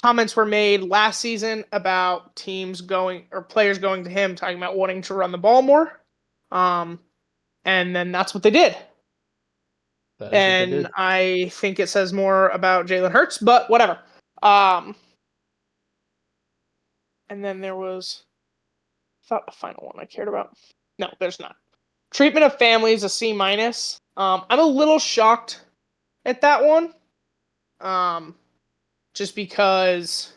comments were made last season about teams going or players going to him talking about wanting to run the ball more. Um, and then that's what they did.
That is what they
And
did.
I think it says more about Jalen Hurts, but whatever. Um, and then there was, I thought the final one I cared about. No, there's not. Treatment of families a C minus. I'm a little shocked at that one. Um, just because,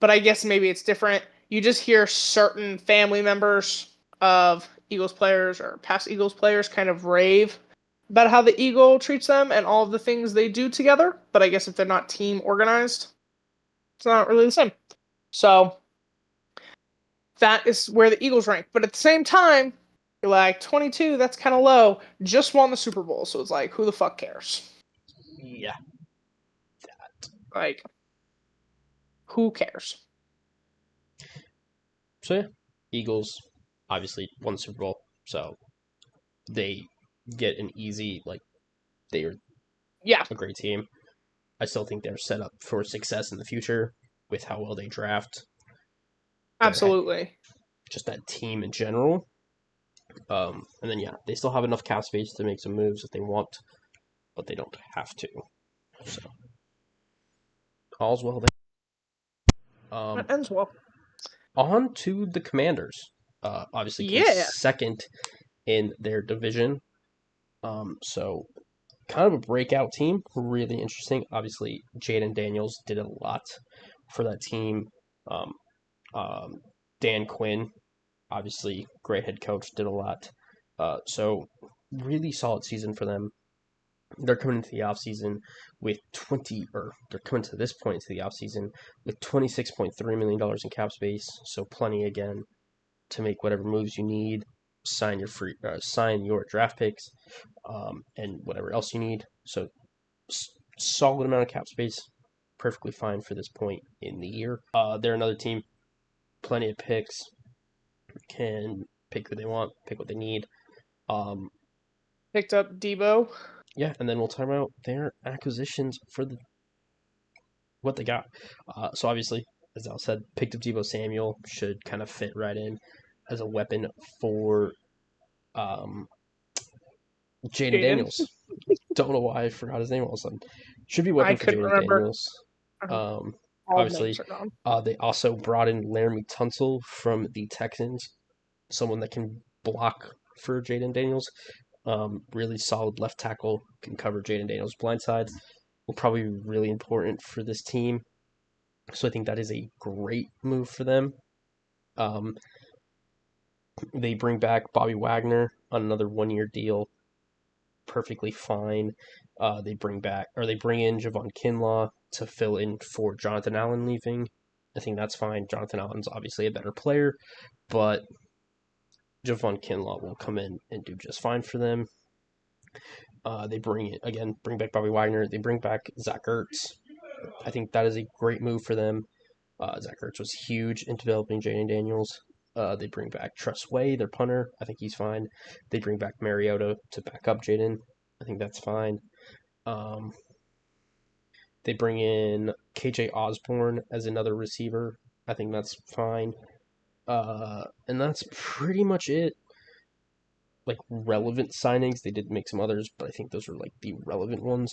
but I guess maybe it's different. You just hear certain family members of Eagles players or past Eagles players kind of rave about how the Eagle treats them and all of the things they do together. But I guess if they're not team organized, it's not really the same. So that is where the Eagles rank. But at the same time, you're like 22, that's kind of low. Just won the Super Bowl, so it's like, who the fuck cares?
Yeah.
Like, who cares?
So yeah, Eagles obviously won the Super Bowl, so they get an easy like they are
Yeah,
a great team. I still think they're set up for success in the future with how well they draft their
absolutely.
just that team in general. And then yeah, they still have enough cap space to make some moves if they want, but they don't have to. So all's well there.
That ends well.
On to the Commanders. Obviously came
Yeah,
second in their division. So kind of a breakout team, really interesting. Obviously, Jaden Daniels did a lot for that team. Um, Dan Quinn, obviously great head coach, did a lot. So really solid season for them. They're coming into the offseason with 20 or they're coming to this point into the offseason with $26.3 million in cap space, so plenty again to make whatever moves you need, sign your draft picks, and whatever else you need. So solid amount of cap space, perfectly fine for this point in the year. They're another team, plenty of picks, can pick who they want, pick what they need. Um,
picked up Debo.
yeah, and then we'll talk about their acquisitions for what they got. So obviously, as Al said, picked up Debo Samuel should kind of fit right in as a weapon for um, Jaden
Jaden.
Daniels. Don't know why I forgot his name all of a sudden. Should be a
I
weapon for
couldn't
Jaden
remember.
Daniels. Um,
All names
obviously,
are gone.
they also brought in Laramie Tunsil from the Texans, someone that can block for Jaden Daniels. Really solid left tackle, can cover Jaden Daniels' blind sides. Will probably be really important for this team. So I think that is a great move for them. Um, they bring back Bobby Wagner on another 1 year deal, perfectly fine. They bring in Javon Kinlaw to fill in for Jonathan Allen leaving. I think that's fine. Jonathan Allen's obviously a better player, but Javon Kinlaw will come in and do just fine for them. They bring back Bobby Wagner. They bring back Zach Ertz. I think that is a great move for them. Zach Ertz was huge in developing Jaden Daniels. They bring back Tress Way, their punter. I think he's fine. They bring back Mariota to back up Jaden. I think that's fine. Um, they bring in KJ Osborne as another receiver. I think that's fine. And that's pretty much it. Like relevant signings, they did make some others, but I think those are like the relevant ones.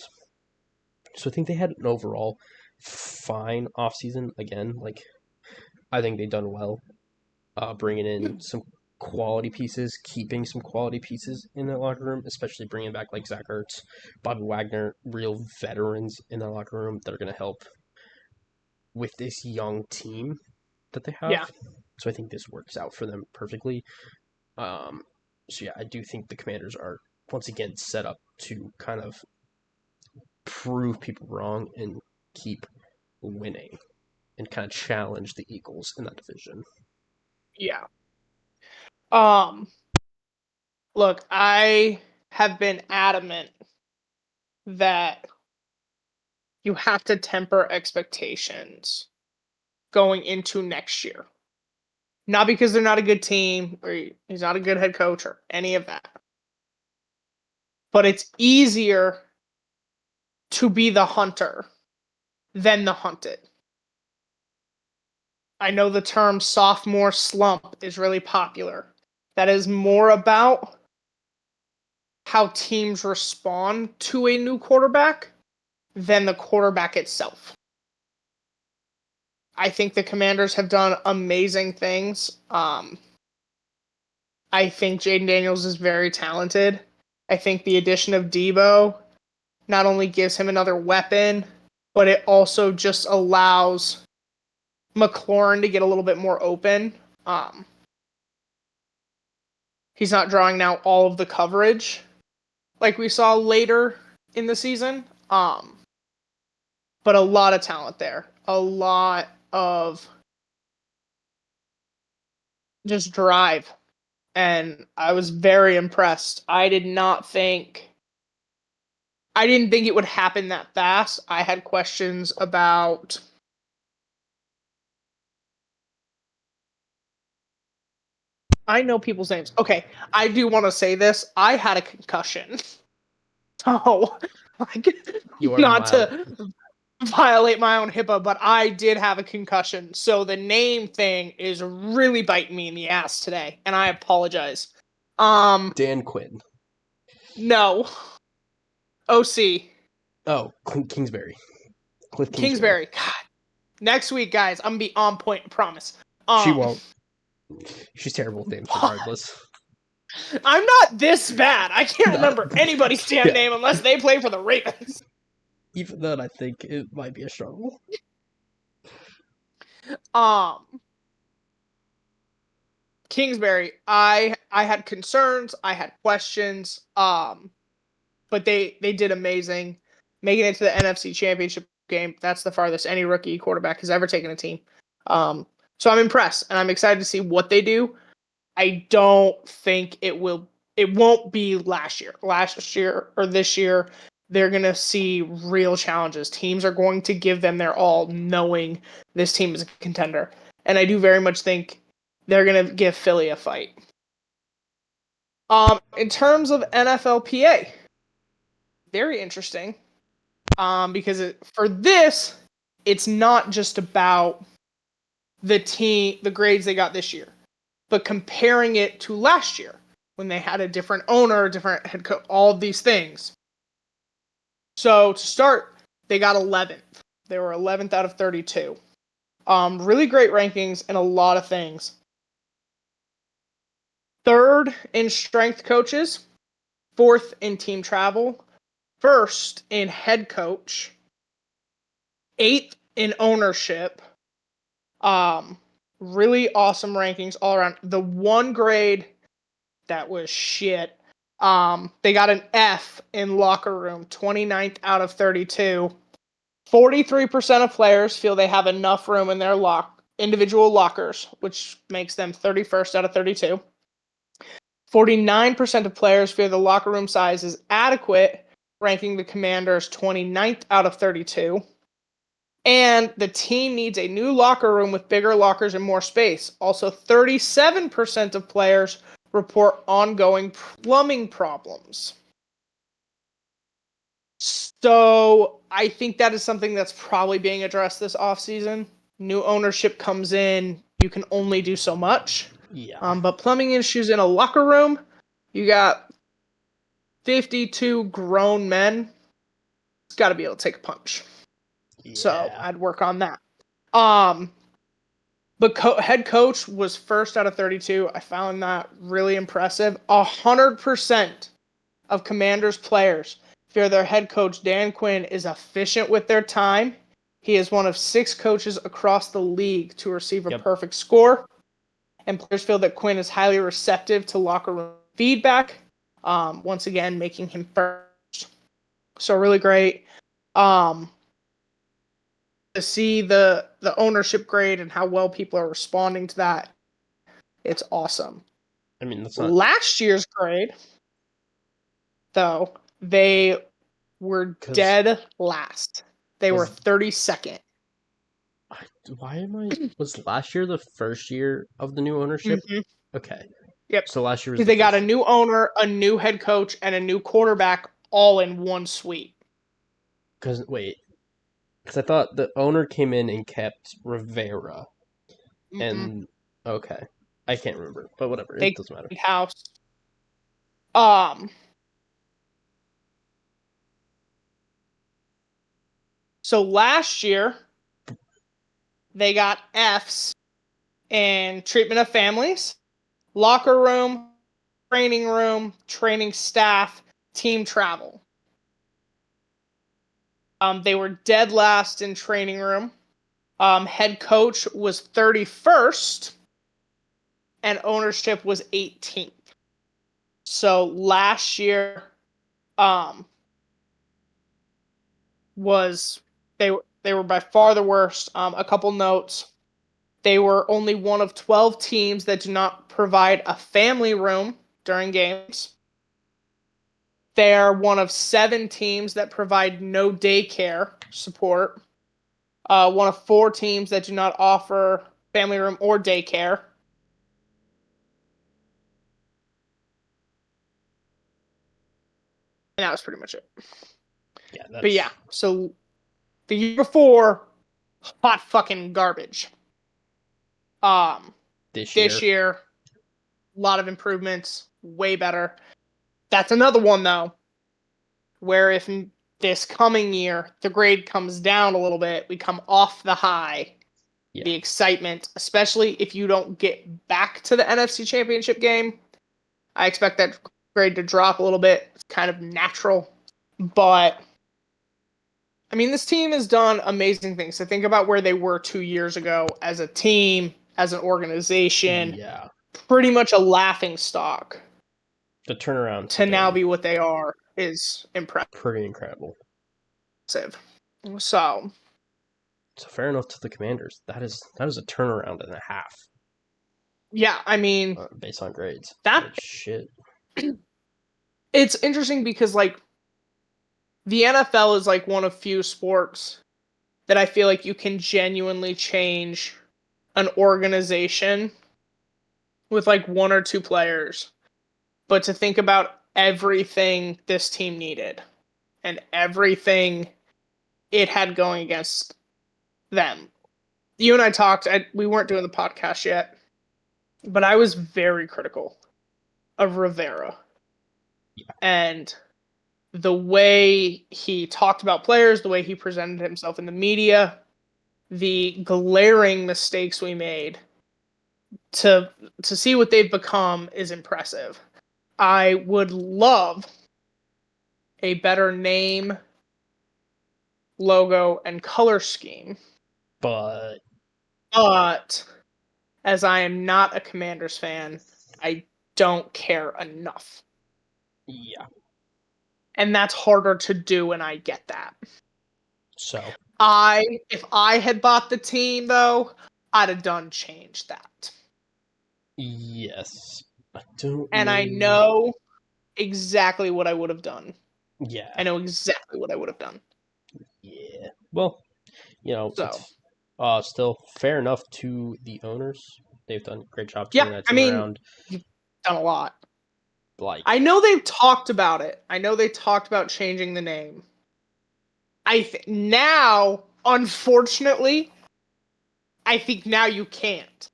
So I think they had an overall fine offseason. Again, like I think they've done well, bringing in some quality pieces, keeping some quality pieces in the locker room, especially bringing back like Zach Ertz, Bobby Wagner, real veterans in the locker room that are going to help with this young team that they have.
Yeah.
So I think this works out for them perfectly. Um, so yeah, I do think the Commanders are once again set up to kind of prove people wrong and keep winning and kind of challenge the Eagles in that division.
Yeah. Um, Look, I have been adamant that you have to temper expectations going into next year. Not because they're not a good team or he's not a good head coach or any of that. But it's easier to be the hunter than the hunted. I know the term sophomore slump is really popular. That is more about how teams respond to a new quarterback than the quarterback itself. I think the Commanders have done amazing things. I think Jaden Daniels is very talented. I think the addition of Debo not only gives him another weapon, but it also just allows McLaurin to get a little bit more open. Um, he's not drawing now all of the coverage like we saw later in the season. But a lot of talent there. A lot of just drive. And I was very impressed. I didn't think it would happen that fast. I had questions about I know people's names. Okay, I do want to say this. I had a concussion. So, like,
You are
not
mild.
to violate my own HIPAA, but I did have a concussion. So the name thing is really biting me in the ass today, and I apologize.
Dan Quinn.
No. OC.
Oh, Kingsbury. Cliff Kingsbury.
Kingsbury. God. Next week, guys, I'm gonna be on point, I promise.
She
Um
won't. She's terrible with names regardless.
I'm not this bad. I can't
Not,
remember anybody's damn
yeah.
name unless they play for the Ravens.
Even then, I think it might be a struggle.
Um Kingsbury, I had concerns, I had questions, but they did amazing, making it to the NFC Championship game. That's the farthest any rookie quarterback has ever taken a team. So I'm impressed, and I'm excited to see what they do. I don't think it won't be last year. Last year or this year, they're going to see real challenges. Teams are going to give them their all, knowing this team is a contender. And I do very much think they're going to give Philly a fight. In terms of NFLPA, very interesting. Because for this, it's not just about the grades they got this year, but comparing it to last year when they had a different owner, different head coach, all of these things. So to start, they got 11th. They were 11th out of 32. Really great rankings and a lot of things. Third in strength coaches, fourth in team travel, first in head coach, eighth in ownership. Really awesome rankings all around. The one grade that was shit. They got an F in locker room, 29th out of 32. 43% of players feel they have enough room in their individual lockers, which makes them 31st out of 32. 49% of players feel the locker room size is adequate, ranking the Commanders 29th out of 32. And the team needs a new locker room with bigger lockers and more space. Also, 37% of players report ongoing plumbing problems. So I think that is something that's probably being addressed this offseason. New ownership comes in. you can only do so much.
Yeah.
But plumbing issues in a locker room, you got 52 grown men. It's got to be able to take a punch. So
Yeah.
I'd work on that. But head coach was first out of 32. I found that really impressive. 100% of Commanders players fear their head coach, Dan Quinn, is efficient with their time. He is one of 6 coaches across the league to receive a
Yep.
perfect score. And players feel that Quinn is highly receptive to locker room feedback. Once again, making him first. So really great. To see the ownership grade and how well people are responding to that, it's awesome.
I mean, that's not
Last year's grade, though, they were
because
dead last. They were
was
32nd.
why am I was last year the first year of the new ownership?
Mm-hmm.
Okay,
Yep.
so last year was
Because
the
they got
first
a
year.
new owner, a new head coach, and a new quarterback all in one sweep.
Because wait, because I thought the owner came in and kept Rivera,
Mm-mm.
and okay, I can't remember, but whatever, it
They
doesn't matter.
house. Um. So last year they got Fs in treatment of families, locker room, training staff, team travel. They were dead last in training room. Head coach was 31st, and ownership was 18th. So last year, um, was they were by far the worst. A couple notes: they were only one of 12 teams that do not provide a family room during games. They are one of 7 teams that provide no daycare support. One of 4 teams that do not offer family room or daycare. And that was pretty much it.
Yeah,
But yeah,
that's
so the year before, hot fucking garbage. Um,
this
this
year.
year, a lot of improvements, way better. That's another one though, where if this coming year the grade comes down a little bit, we come off the high,
Yeah,
the excitement, especially if you don't get back to the NFC Championship game. I expect that grade to drop a little bit. It's kind of natural, but I mean, this team has done amazing things. So think about where they were 2 years ago as a team, as an organization,
yeah.
pretty much a laughing stock.
The turnarounds
To
have
now
been
be what they are is impressive.
pretty incredible.
So,
So fair enough to the Commanders. That is a turnaround and a half
yeah, I mean,
based on grades.
that
But shit.
it's interesting because like the NFL is like one of few sports that I feel like you can genuinely change an organization with like 1 or 2 players. But to think about everything this team needed and everything it had going against them. You and I talked, we weren't doing the podcast yet, but I was very critical of Rivera and the way he talked about players, the way he presented himself in the media, the glaring mistakes we made to see what they've become is impressive. I would love a better name, logo, and color scheme.
But
But as I am not a Commanders fan, I don't care enough.
yeah.
And that's harder to do, and I get that.
So
If I had bought the team though, I'd have done change that.
yes. I don't
And I
know.
know exactly what I would have done.
Yeah.
I know exactly what I would have done.
Yeah. Well,
So,
it's still fair enough to the owners. They've done a great job
yeah,
turning that
I
team
mean,
around.
you've done a lot.
Like,
I know they've talked about it. I know they talked about changing the name. Now, unfortunately, I think now you can't.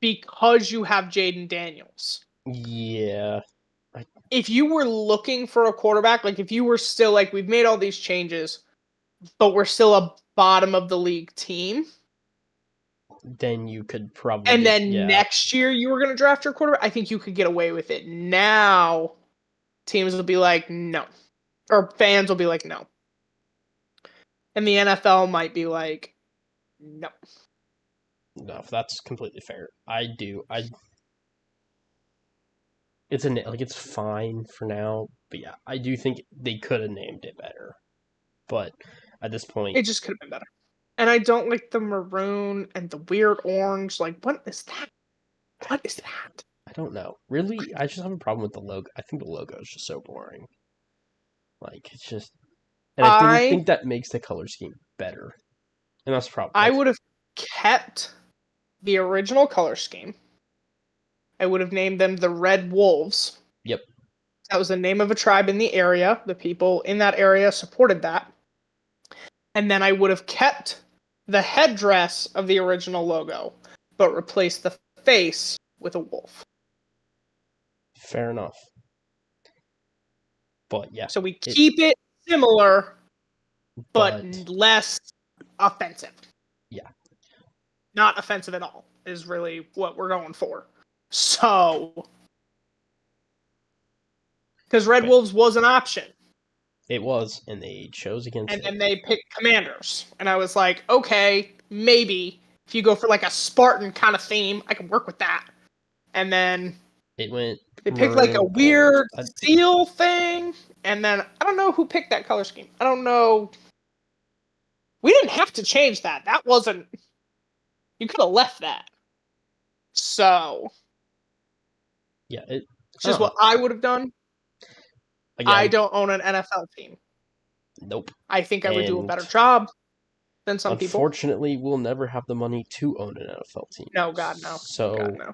because you have Jaden Daniels.
Yeah.
If you were looking for a quarterback, like if you were still like, we've made all these changes, but we're still a bottom of the league team,
Then you could probably
and
get,
then next year you were going to draft your quarterback, I think you could get away with it. Now, teams will be like, no. Or fans will be like, no. And the NFL might be like, no.
No, that's completely fair. It's fine for now, but yeah, I do think they could have named it better. But at this point,
It just could have been better. And I don't like the maroon and the weird orange. Like, what is that? What is that?
I don't know. Really, I just have a problem with the logo. I think the logo is just so boring. Like it's just, and I think that makes the color scheme better. And that's probably
I would have kept the original color scheme. I would have named them the Red Wolves.
Yep.
That was the name of a tribe in the area. The people in that area supported that. And then I would have kept the headdress of the original logo, but replaced the face with a wolf.
Fair enough. But yeah.
So we keep it similar, but
but
less offensive.
Yeah.
Not offensive at all is really what we're going for. So, because Red Wolves was an option.
It was, and they chose against
and
it.
then they picked Commanders. And I was like, okay, maybe if you go for like a Spartan kind of theme, I can work with that. And then
it went.
They picked like a weird steel thing, and then I don't know who picked that color scheme. I don't know. We didn't have to change that. That wasn't. You could have left that. So.
Yeah,
it's just what I would have done. Again, I don't own an NFL team.
Nope.
I think I would do a better job than some people.
Unfortunately, we'll never have the money to own an NFL team.
No, God, no.
So.
God, no.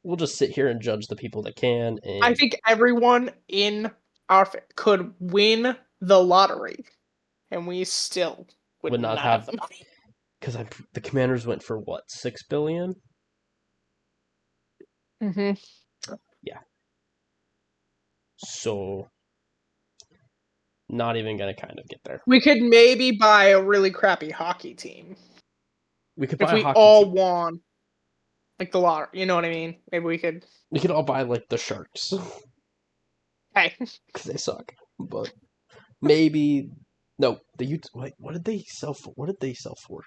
We'll just sit here and judge the people that can. And
I think everyone in our could win the lottery, and we still would not have the money.
Because the Commanders went for what, $6 billion?
Mm-hmm.
Yeah. So, not even gonna kind of get there.
We could maybe buy a really crappy hockey team.
We could buy
if we all won, like the lottery. You know what I mean? Maybe we could.
We could all buy like the Sharks.
Hey,
because they suck. But maybe no. Wait, what did they sell for? What did they sell for?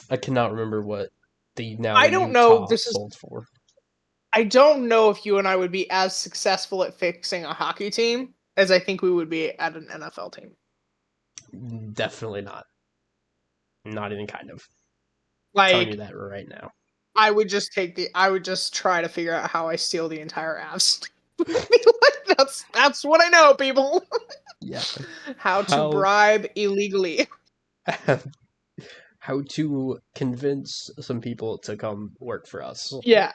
I cannot remember what the now
I don't know. This
sold for.
I don't know if you and I would be as successful at fixing a hockey team as I think we would be at an NFL team.
Definitely not. Not even kind of.
Like,
I'm telling you that right now.
I would just try to figure out how I steal the entire Avs. that's what I know, people.
Yeah.
How to bribe illegally.
How to convince some people to come work for us.
Yeah.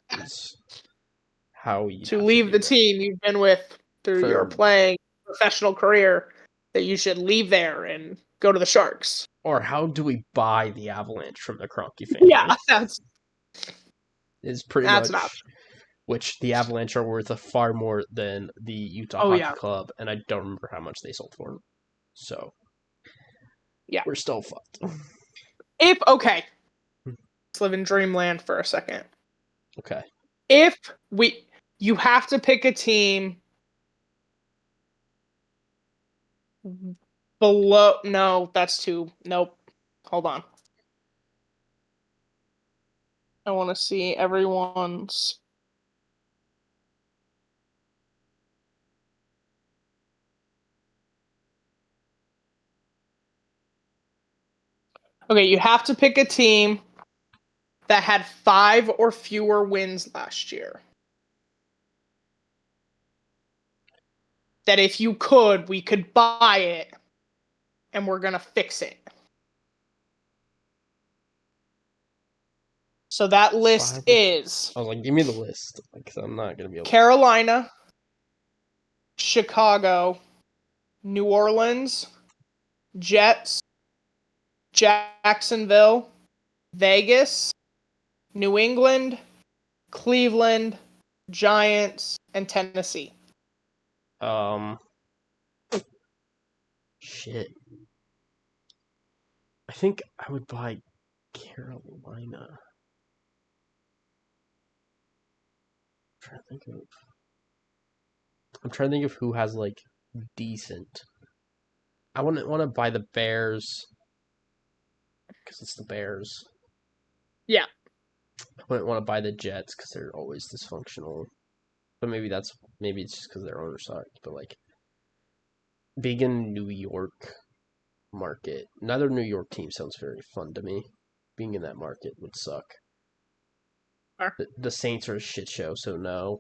How you
to leave the team you've been with through your playing professional career, that you should leave there and go to the Sharks.
Or how do we buy the Avalanche from the Kroenke family?
Yeah, that's
pretty much. An option. Which the Avalanche are worth far more than the Utah Hockey Club, and I don't remember how much they sold for. So,
yeah,
we're still fucked.
Let's live in dreamland for a second.
Okay.
You have to pick a team below. No, that's too. Nope. Hold on. I want to see everyone's. Okay, you have to pick a team that had 5 or fewer wins last year. That if you could, we could buy it, and we're going to fix it. So that list is...
I was like, give me the list, because I'm not going to be able
Carolina, Chicago, New Orleans, Jets, Jacksonville, Vegas, New England, Cleveland, Giants, and Tennessee.
Shit. I think I would buy Carolina. I'm trying to think of who has like decent. I wouldn't want to buy the Bears because it's the Bears.
Yeah.
I wouldn't want to buy the Jets because they're always dysfunctional. But maybe it's just because their owner sucks. But like being in New York market, neither New York team sounds very fun to me. Being in that market would suck. The Saints are a shit show, so no.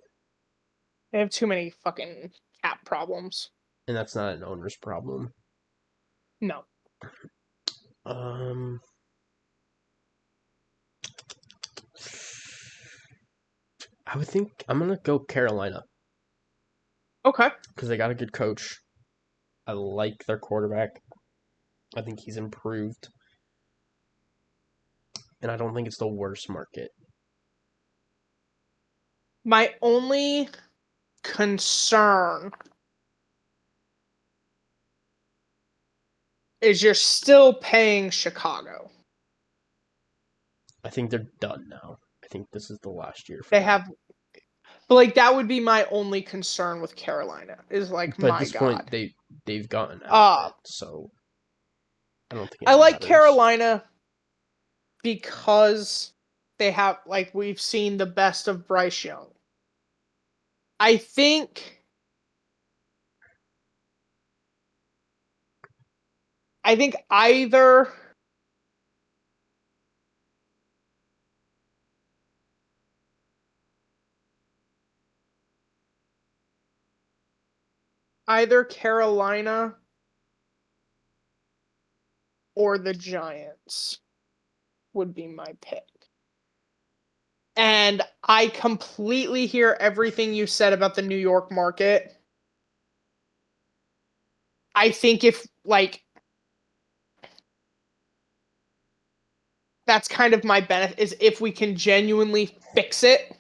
They have too many fucking cap problems.
And that's not an owner's problem.
No.
I would think I'm gonna go Carolina.
Okay.
Because they got a good coach. I like their quarterback. I think he's improved. And I don't think it's the worst market.
My only concern is you're still paying Chicago.
I think they're done now. I think this is the last year for
They
them.
have, but like that would be my only concern with Carolina. Is like,
But at
my
this
God.
point, they've gotten out of it, so I don't think it
I like
matters.
Carolina because they have, like, we've seen the best of Bryce Young. I think either Carolina or the Giants would be my pick. And I completely hear everything you said about the New York market. I think if, like, that's kind of my benefit, is if we can genuinely fix it,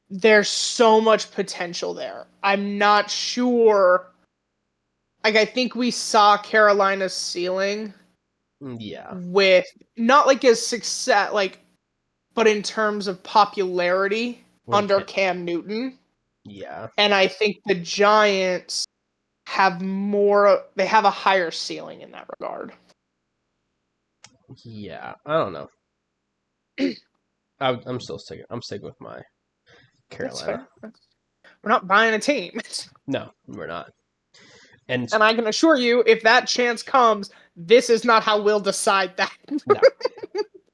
there's so much potential there. I'm not sure. Like, I think we saw Carolina's ceiling
Yeah.
with not like as success, like, but in terms of popularity under Cam Newton.
Yeah.
And I think the Giants have they have a higher ceiling in that regard.
Yeah. I don't know. I'm sticking with my Carolina.
That's fair. We're not buying a team.
No, we're not. And
I can assure you, if that chance comes, this is not how we'll decide that.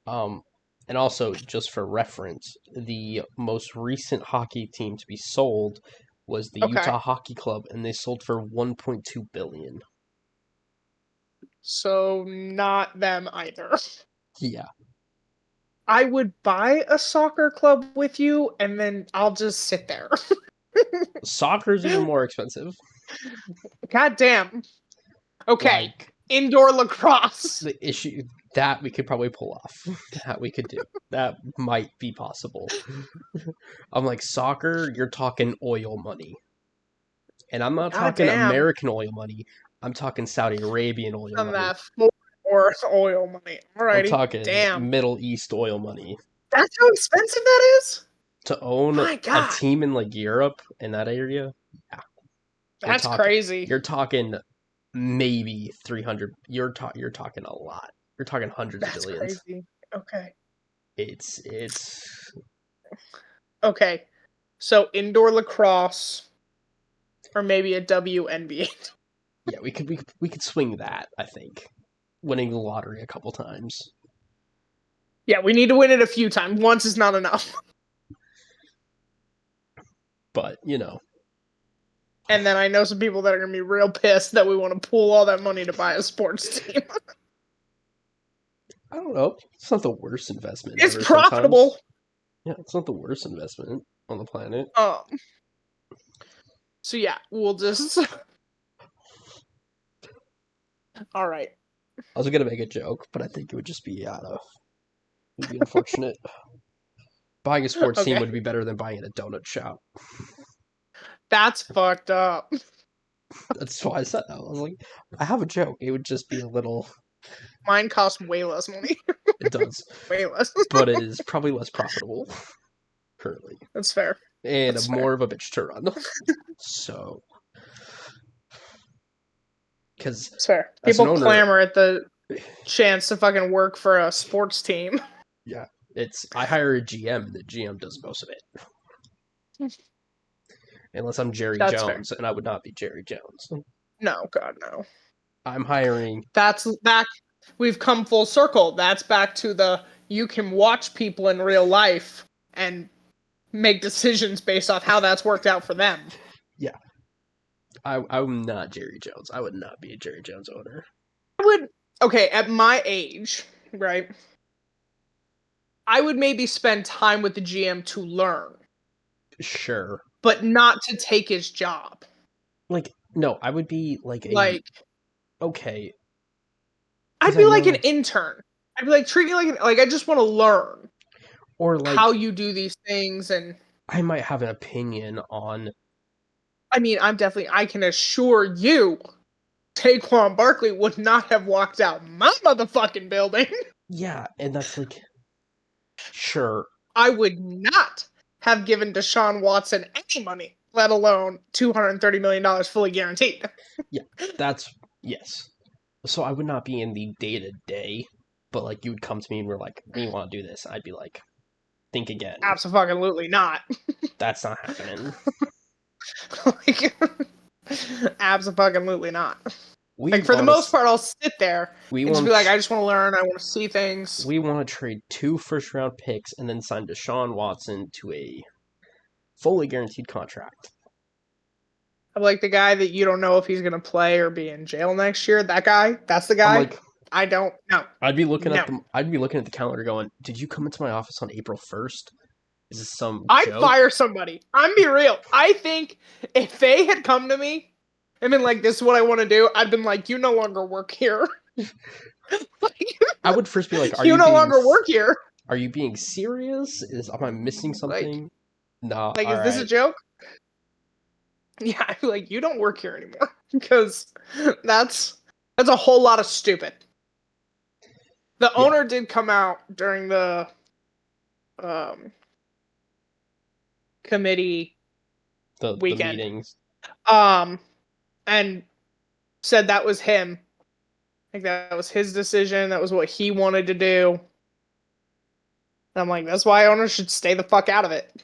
no. And also, just for reference, the most recent hockey team to be sold was the Utah Hockey Club, and they sold for $1.2 billion.
So not them either.
Yeah.
I would buy a soccer club with you, and then I'll just sit there.
Soccer's even more expensive.
God damn. Okay.
Like,
indoor lacrosse.
The issue that we could probably pull off. That we could do. That might be possible. I'm like, soccer, you're talking oil money. And I'm not talking American oil money. I'm talking Saudi Arabian oil money.
That or oil money. Alrighty.
I'm talking Middle East oil money.
That's how expensive that is?
To own a team in like Europe in that area, yeah.
That's crazy.
You're talking maybe 300. You're talking a lot. You're talking hundreds of billions.
That's crazy. Okay.
It's
okay. So indoor lacrosse, or maybe a WNBA.
Yeah, we could swing that. I think winning the lottery a couple times.
Yeah, we need to win it a few times. Once is not enough.
But you know.
And then I know some people that are gonna be real pissed that we want to pool all that money to buy a sports team.
I don't know. It's not the worst investment.
It's profitable.
Sometimes. Yeah, it's not the worst investment on the planet.
So yeah, we'll just. All right.
I was gonna make a joke, but I think it would just be It'd be unfortunate. Buying a sports team
Okay.
would be better than buying at a donut shop.
That's fucked up.
That's why I said that. I was like, I have a joke. It would just be a little.
Mine costs way less money.
It does,
Way less.
but it is probably less profitable currently,
That's fair.
and
That's
more
fair.
of a bitch to run. So, because
That's fair.
as an
People
owner,
clamor at the chance to fucking work for a sports team.
yeah, it's I hire a GM. The GM does most of it, unless I'm Jerry
That's fair.
Jones, and I would not be Jerry Jones.
No, God, no.
I'm hiring.
That's back. We've come full circle. That's back to the you can watch people in real life and make decisions based off how that's worked out for them.
Yeah, I'm not Jerry Jones. I would not be a Jerry Jones owner.
I would, okay, at my age, right? I would maybe spend time with the GM to learn,
Sure.
but not to take his job.
Like, no, I would be like a
Like,
okay.
I'd
'Cause
be
I
like an
know,
intern. I'd be like, treat me like I just want to learn
or like
how you do these things. And
I might have an opinion on.
I mean, I can assure you, Saquon Barkley would not have walked out my motherfucking building.
Yeah, and that's like, sure,
I would not have given Deshaun Watson any money, let alone $230 million fully guaranteed.
yeah, that's yes. So I would not be in the day to day, but like you would come to me and we're like, we want to do this. I'd be like, think again.
Absolutely not.
That's not happening.
Like, absolutely not.
We
Like, for the
want
most
to.
part, I'll sit there
We
and just
want.
be like, I just want to learn. I want to see things.
We want to trade 2 first-round picks and then sign Deshaun Watson to a fully guaranteed contract.
I'm like the guy that you don't know if he's going to play or be in jail next year. That guy? That's the
I'm
guy?
like,
I don't know.
I'd be looking
No.
at the calendar going, "Did you come into my office on April 1st? Is this some
I'd
joke?"
fire somebody. I'm be real. I think if they had come to me and been like, this is what I want to do, I'd been like, you no longer work here. Like,
I would first be like,
you no longer work here.
are you being serious? Am I missing
Like,
something? No,
like,
all
is this a
right.
joke? Yeah, I'd be like, you don't work here anymore. Because that's a whole lot of stupid. The
Yeah.
owner did come out during the committee
The
weekend.
meetings.
And said that was him. Like that was his decision. That was what he wanted to do. And I'm like, that's why owners should stay the fuck out of it.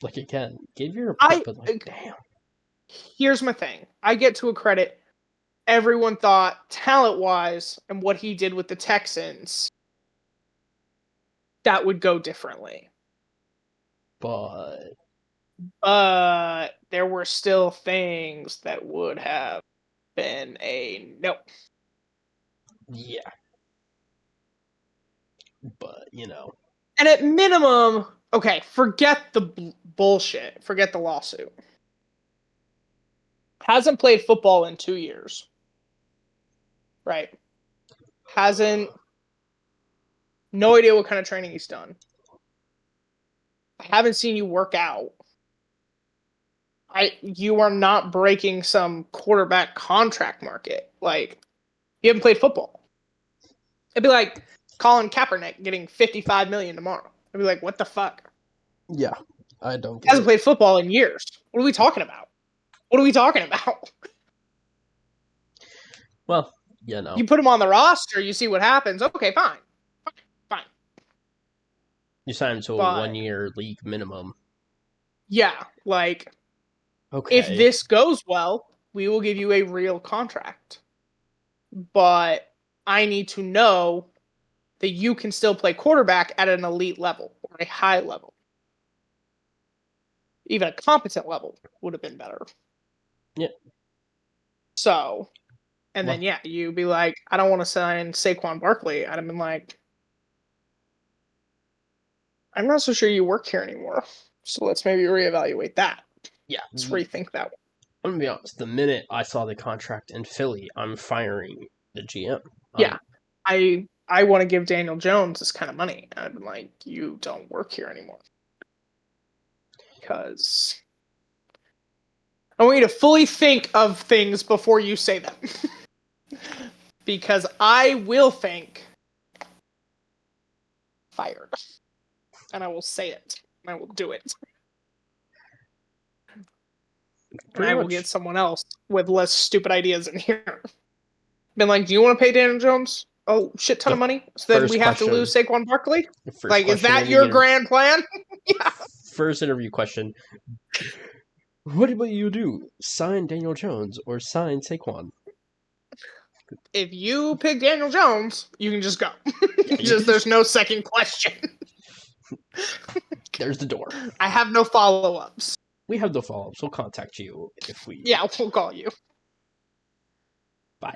Like again, give your
I
input, but like, damn.
Here's my thing. I get to a credit. Everyone thought talent-wise and what he did with the Texans, that would go differently.
But
There were still things that would have been a no.
yeah. But you know,
And at minimum, okay, forget the bullshit. Forget the lawsuit. Hasn't played football in 2 years. Right. Hasn't. No idea what kind of training he's done. I haven't seen you work out. You are not breaking some quarterback contract market. Like, you haven't played football. It'd be like Colin Kaepernick getting $55 million tomorrow. I'd be like, what the fuck?
yeah, I don't get
Hasn't
it.
played football in years. What are we talking about? What are we talking about?
Well, you know,
You put him on the roster, you see what happens. Okay, fine.
you sign him to a
But
1-year league minimum.
yeah, like,
Okay.
if this goes well, we will give you a real contract. But I need to know that you can still play quarterback at an elite level or a high level. Even a competent level would have been better.
Yeah.
So, and then yeah, you'd be like, I don't want to sign Saquon Barkley. I'd have been like, I'm not so sure you work here anymore. So let's maybe reevaluate that.
Yeah.
Let's rethink that one.
I'm gonna be honest. The minute I saw the contract in Philly, I'm firing the GM.
Yeah. I I want to give Daniel Jones this kind of money. And I've been like, you don't work here anymore. Because I want you to fully think of things before you say them. Because I will think fired. And I will say it. And I will do it. And I will get someone else with less stupid ideas in here. Been like, do you want to pay Daniel Jones a shit ton of money so then we have to lose Saquon Barkley? Like, is that your grand plan?
Yeah. First interview question. What will you do? Sign Daniel Jones or sign Saquon?
If you pick Daniel Jones, you can just go. There's no second question.
There's the door.
I have no follow-ups.
We have no follow-ups. We'll contact you if we...
Yeah, we'll call you.
Bye.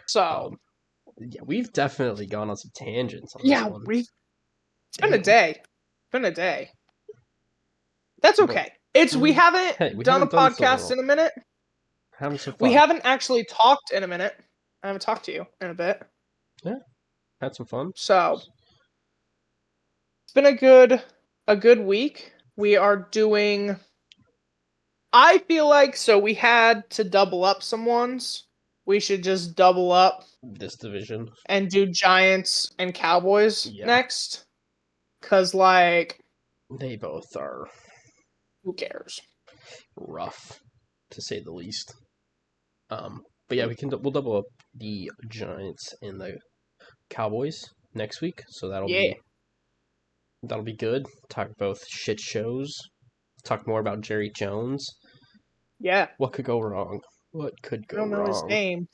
So...
yeah, we've definitely gone on some tangents on this one.
It's been a day. It's been a day. That's okay. We haven't done a podcast in a minute.
Having some fun.
We haven't actually talked in a minute. I haven't talked to you in a bit.
Yeah, had some fun.
So it's been a good week. We are doing. I feel like we had to double up some ones. We should just double up
this division
and do Giants and Cowboys next. 'Cause like
they both are.
Who cares?
Rough, to say the least. But yeah, we'll double up the Giants and the Cowboys next week, so that'll be good. Talk both shit shows. Talk more about Jerry Jones.
Yeah.
What could go wrong? What could go wrong? I don't know his
name.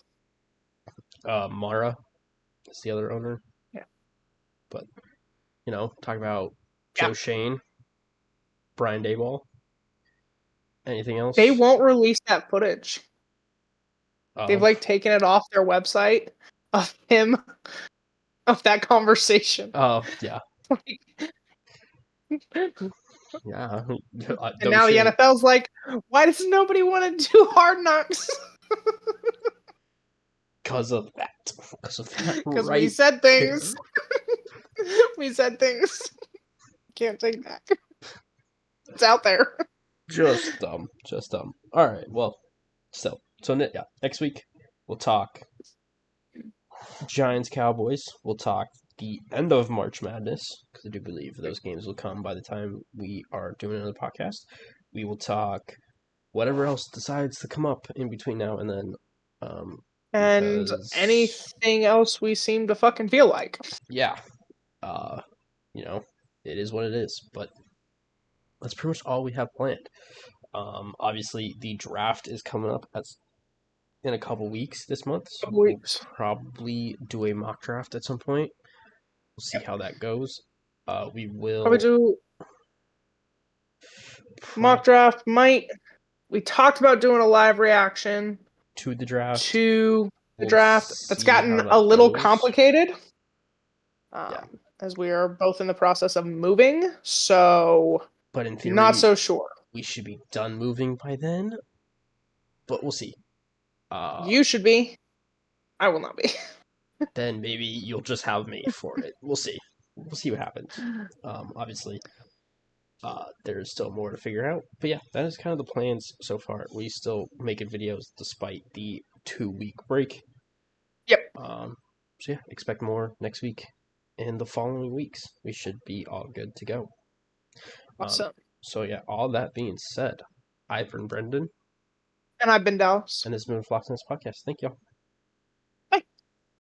Mara is the other owner.
Yeah.
But talk about Joe Shane, Brian Daboll. Anything else?
They won't release that footage. They've taken it off their website of him of that conversation.
Oh yeah. Yeah.
And now the NFL's like, why does nobody want to do Hard Knocks?
Because of that.
Because we said things. We said things. Can't take back. It's out there.
Just dumb. All right. Well, so next week we'll talk Giants Cowboys. We'll talk the end of March Madness, because I do believe those games will come by the time we are doing another podcast. We will talk whatever else decides to come up in between now and then.
And anything else we seem to fucking feel like. Yeah.
It is what it is, but that's pretty much all we have planned. Obviously, the draft is coming up in a couple weeks this month. So we'll probably do a mock draft at some point. We'll see how that goes. We will
probably do mock draft. We talked about doing a live reaction
to the draft.
That's gotten a little complicated. As we are both in the process of moving, so
but in theory,
not so sure.
We should be done moving by then, but we'll see.
You should be. I will not be.
Then maybe you'll just have me for it. We'll see. We'll see what happens. Obviously, there's still more to figure out. But yeah, that is kind of the plans so far. We still making videos despite the 2-week break.
Yep.
So yeah, expect more next week and the following weeks. We should be all good to go.
Awesome.
So yeah, all that being said, I've been Brendan.
And I've been Dallas.
And this has been Floxness Podcast. Thank you.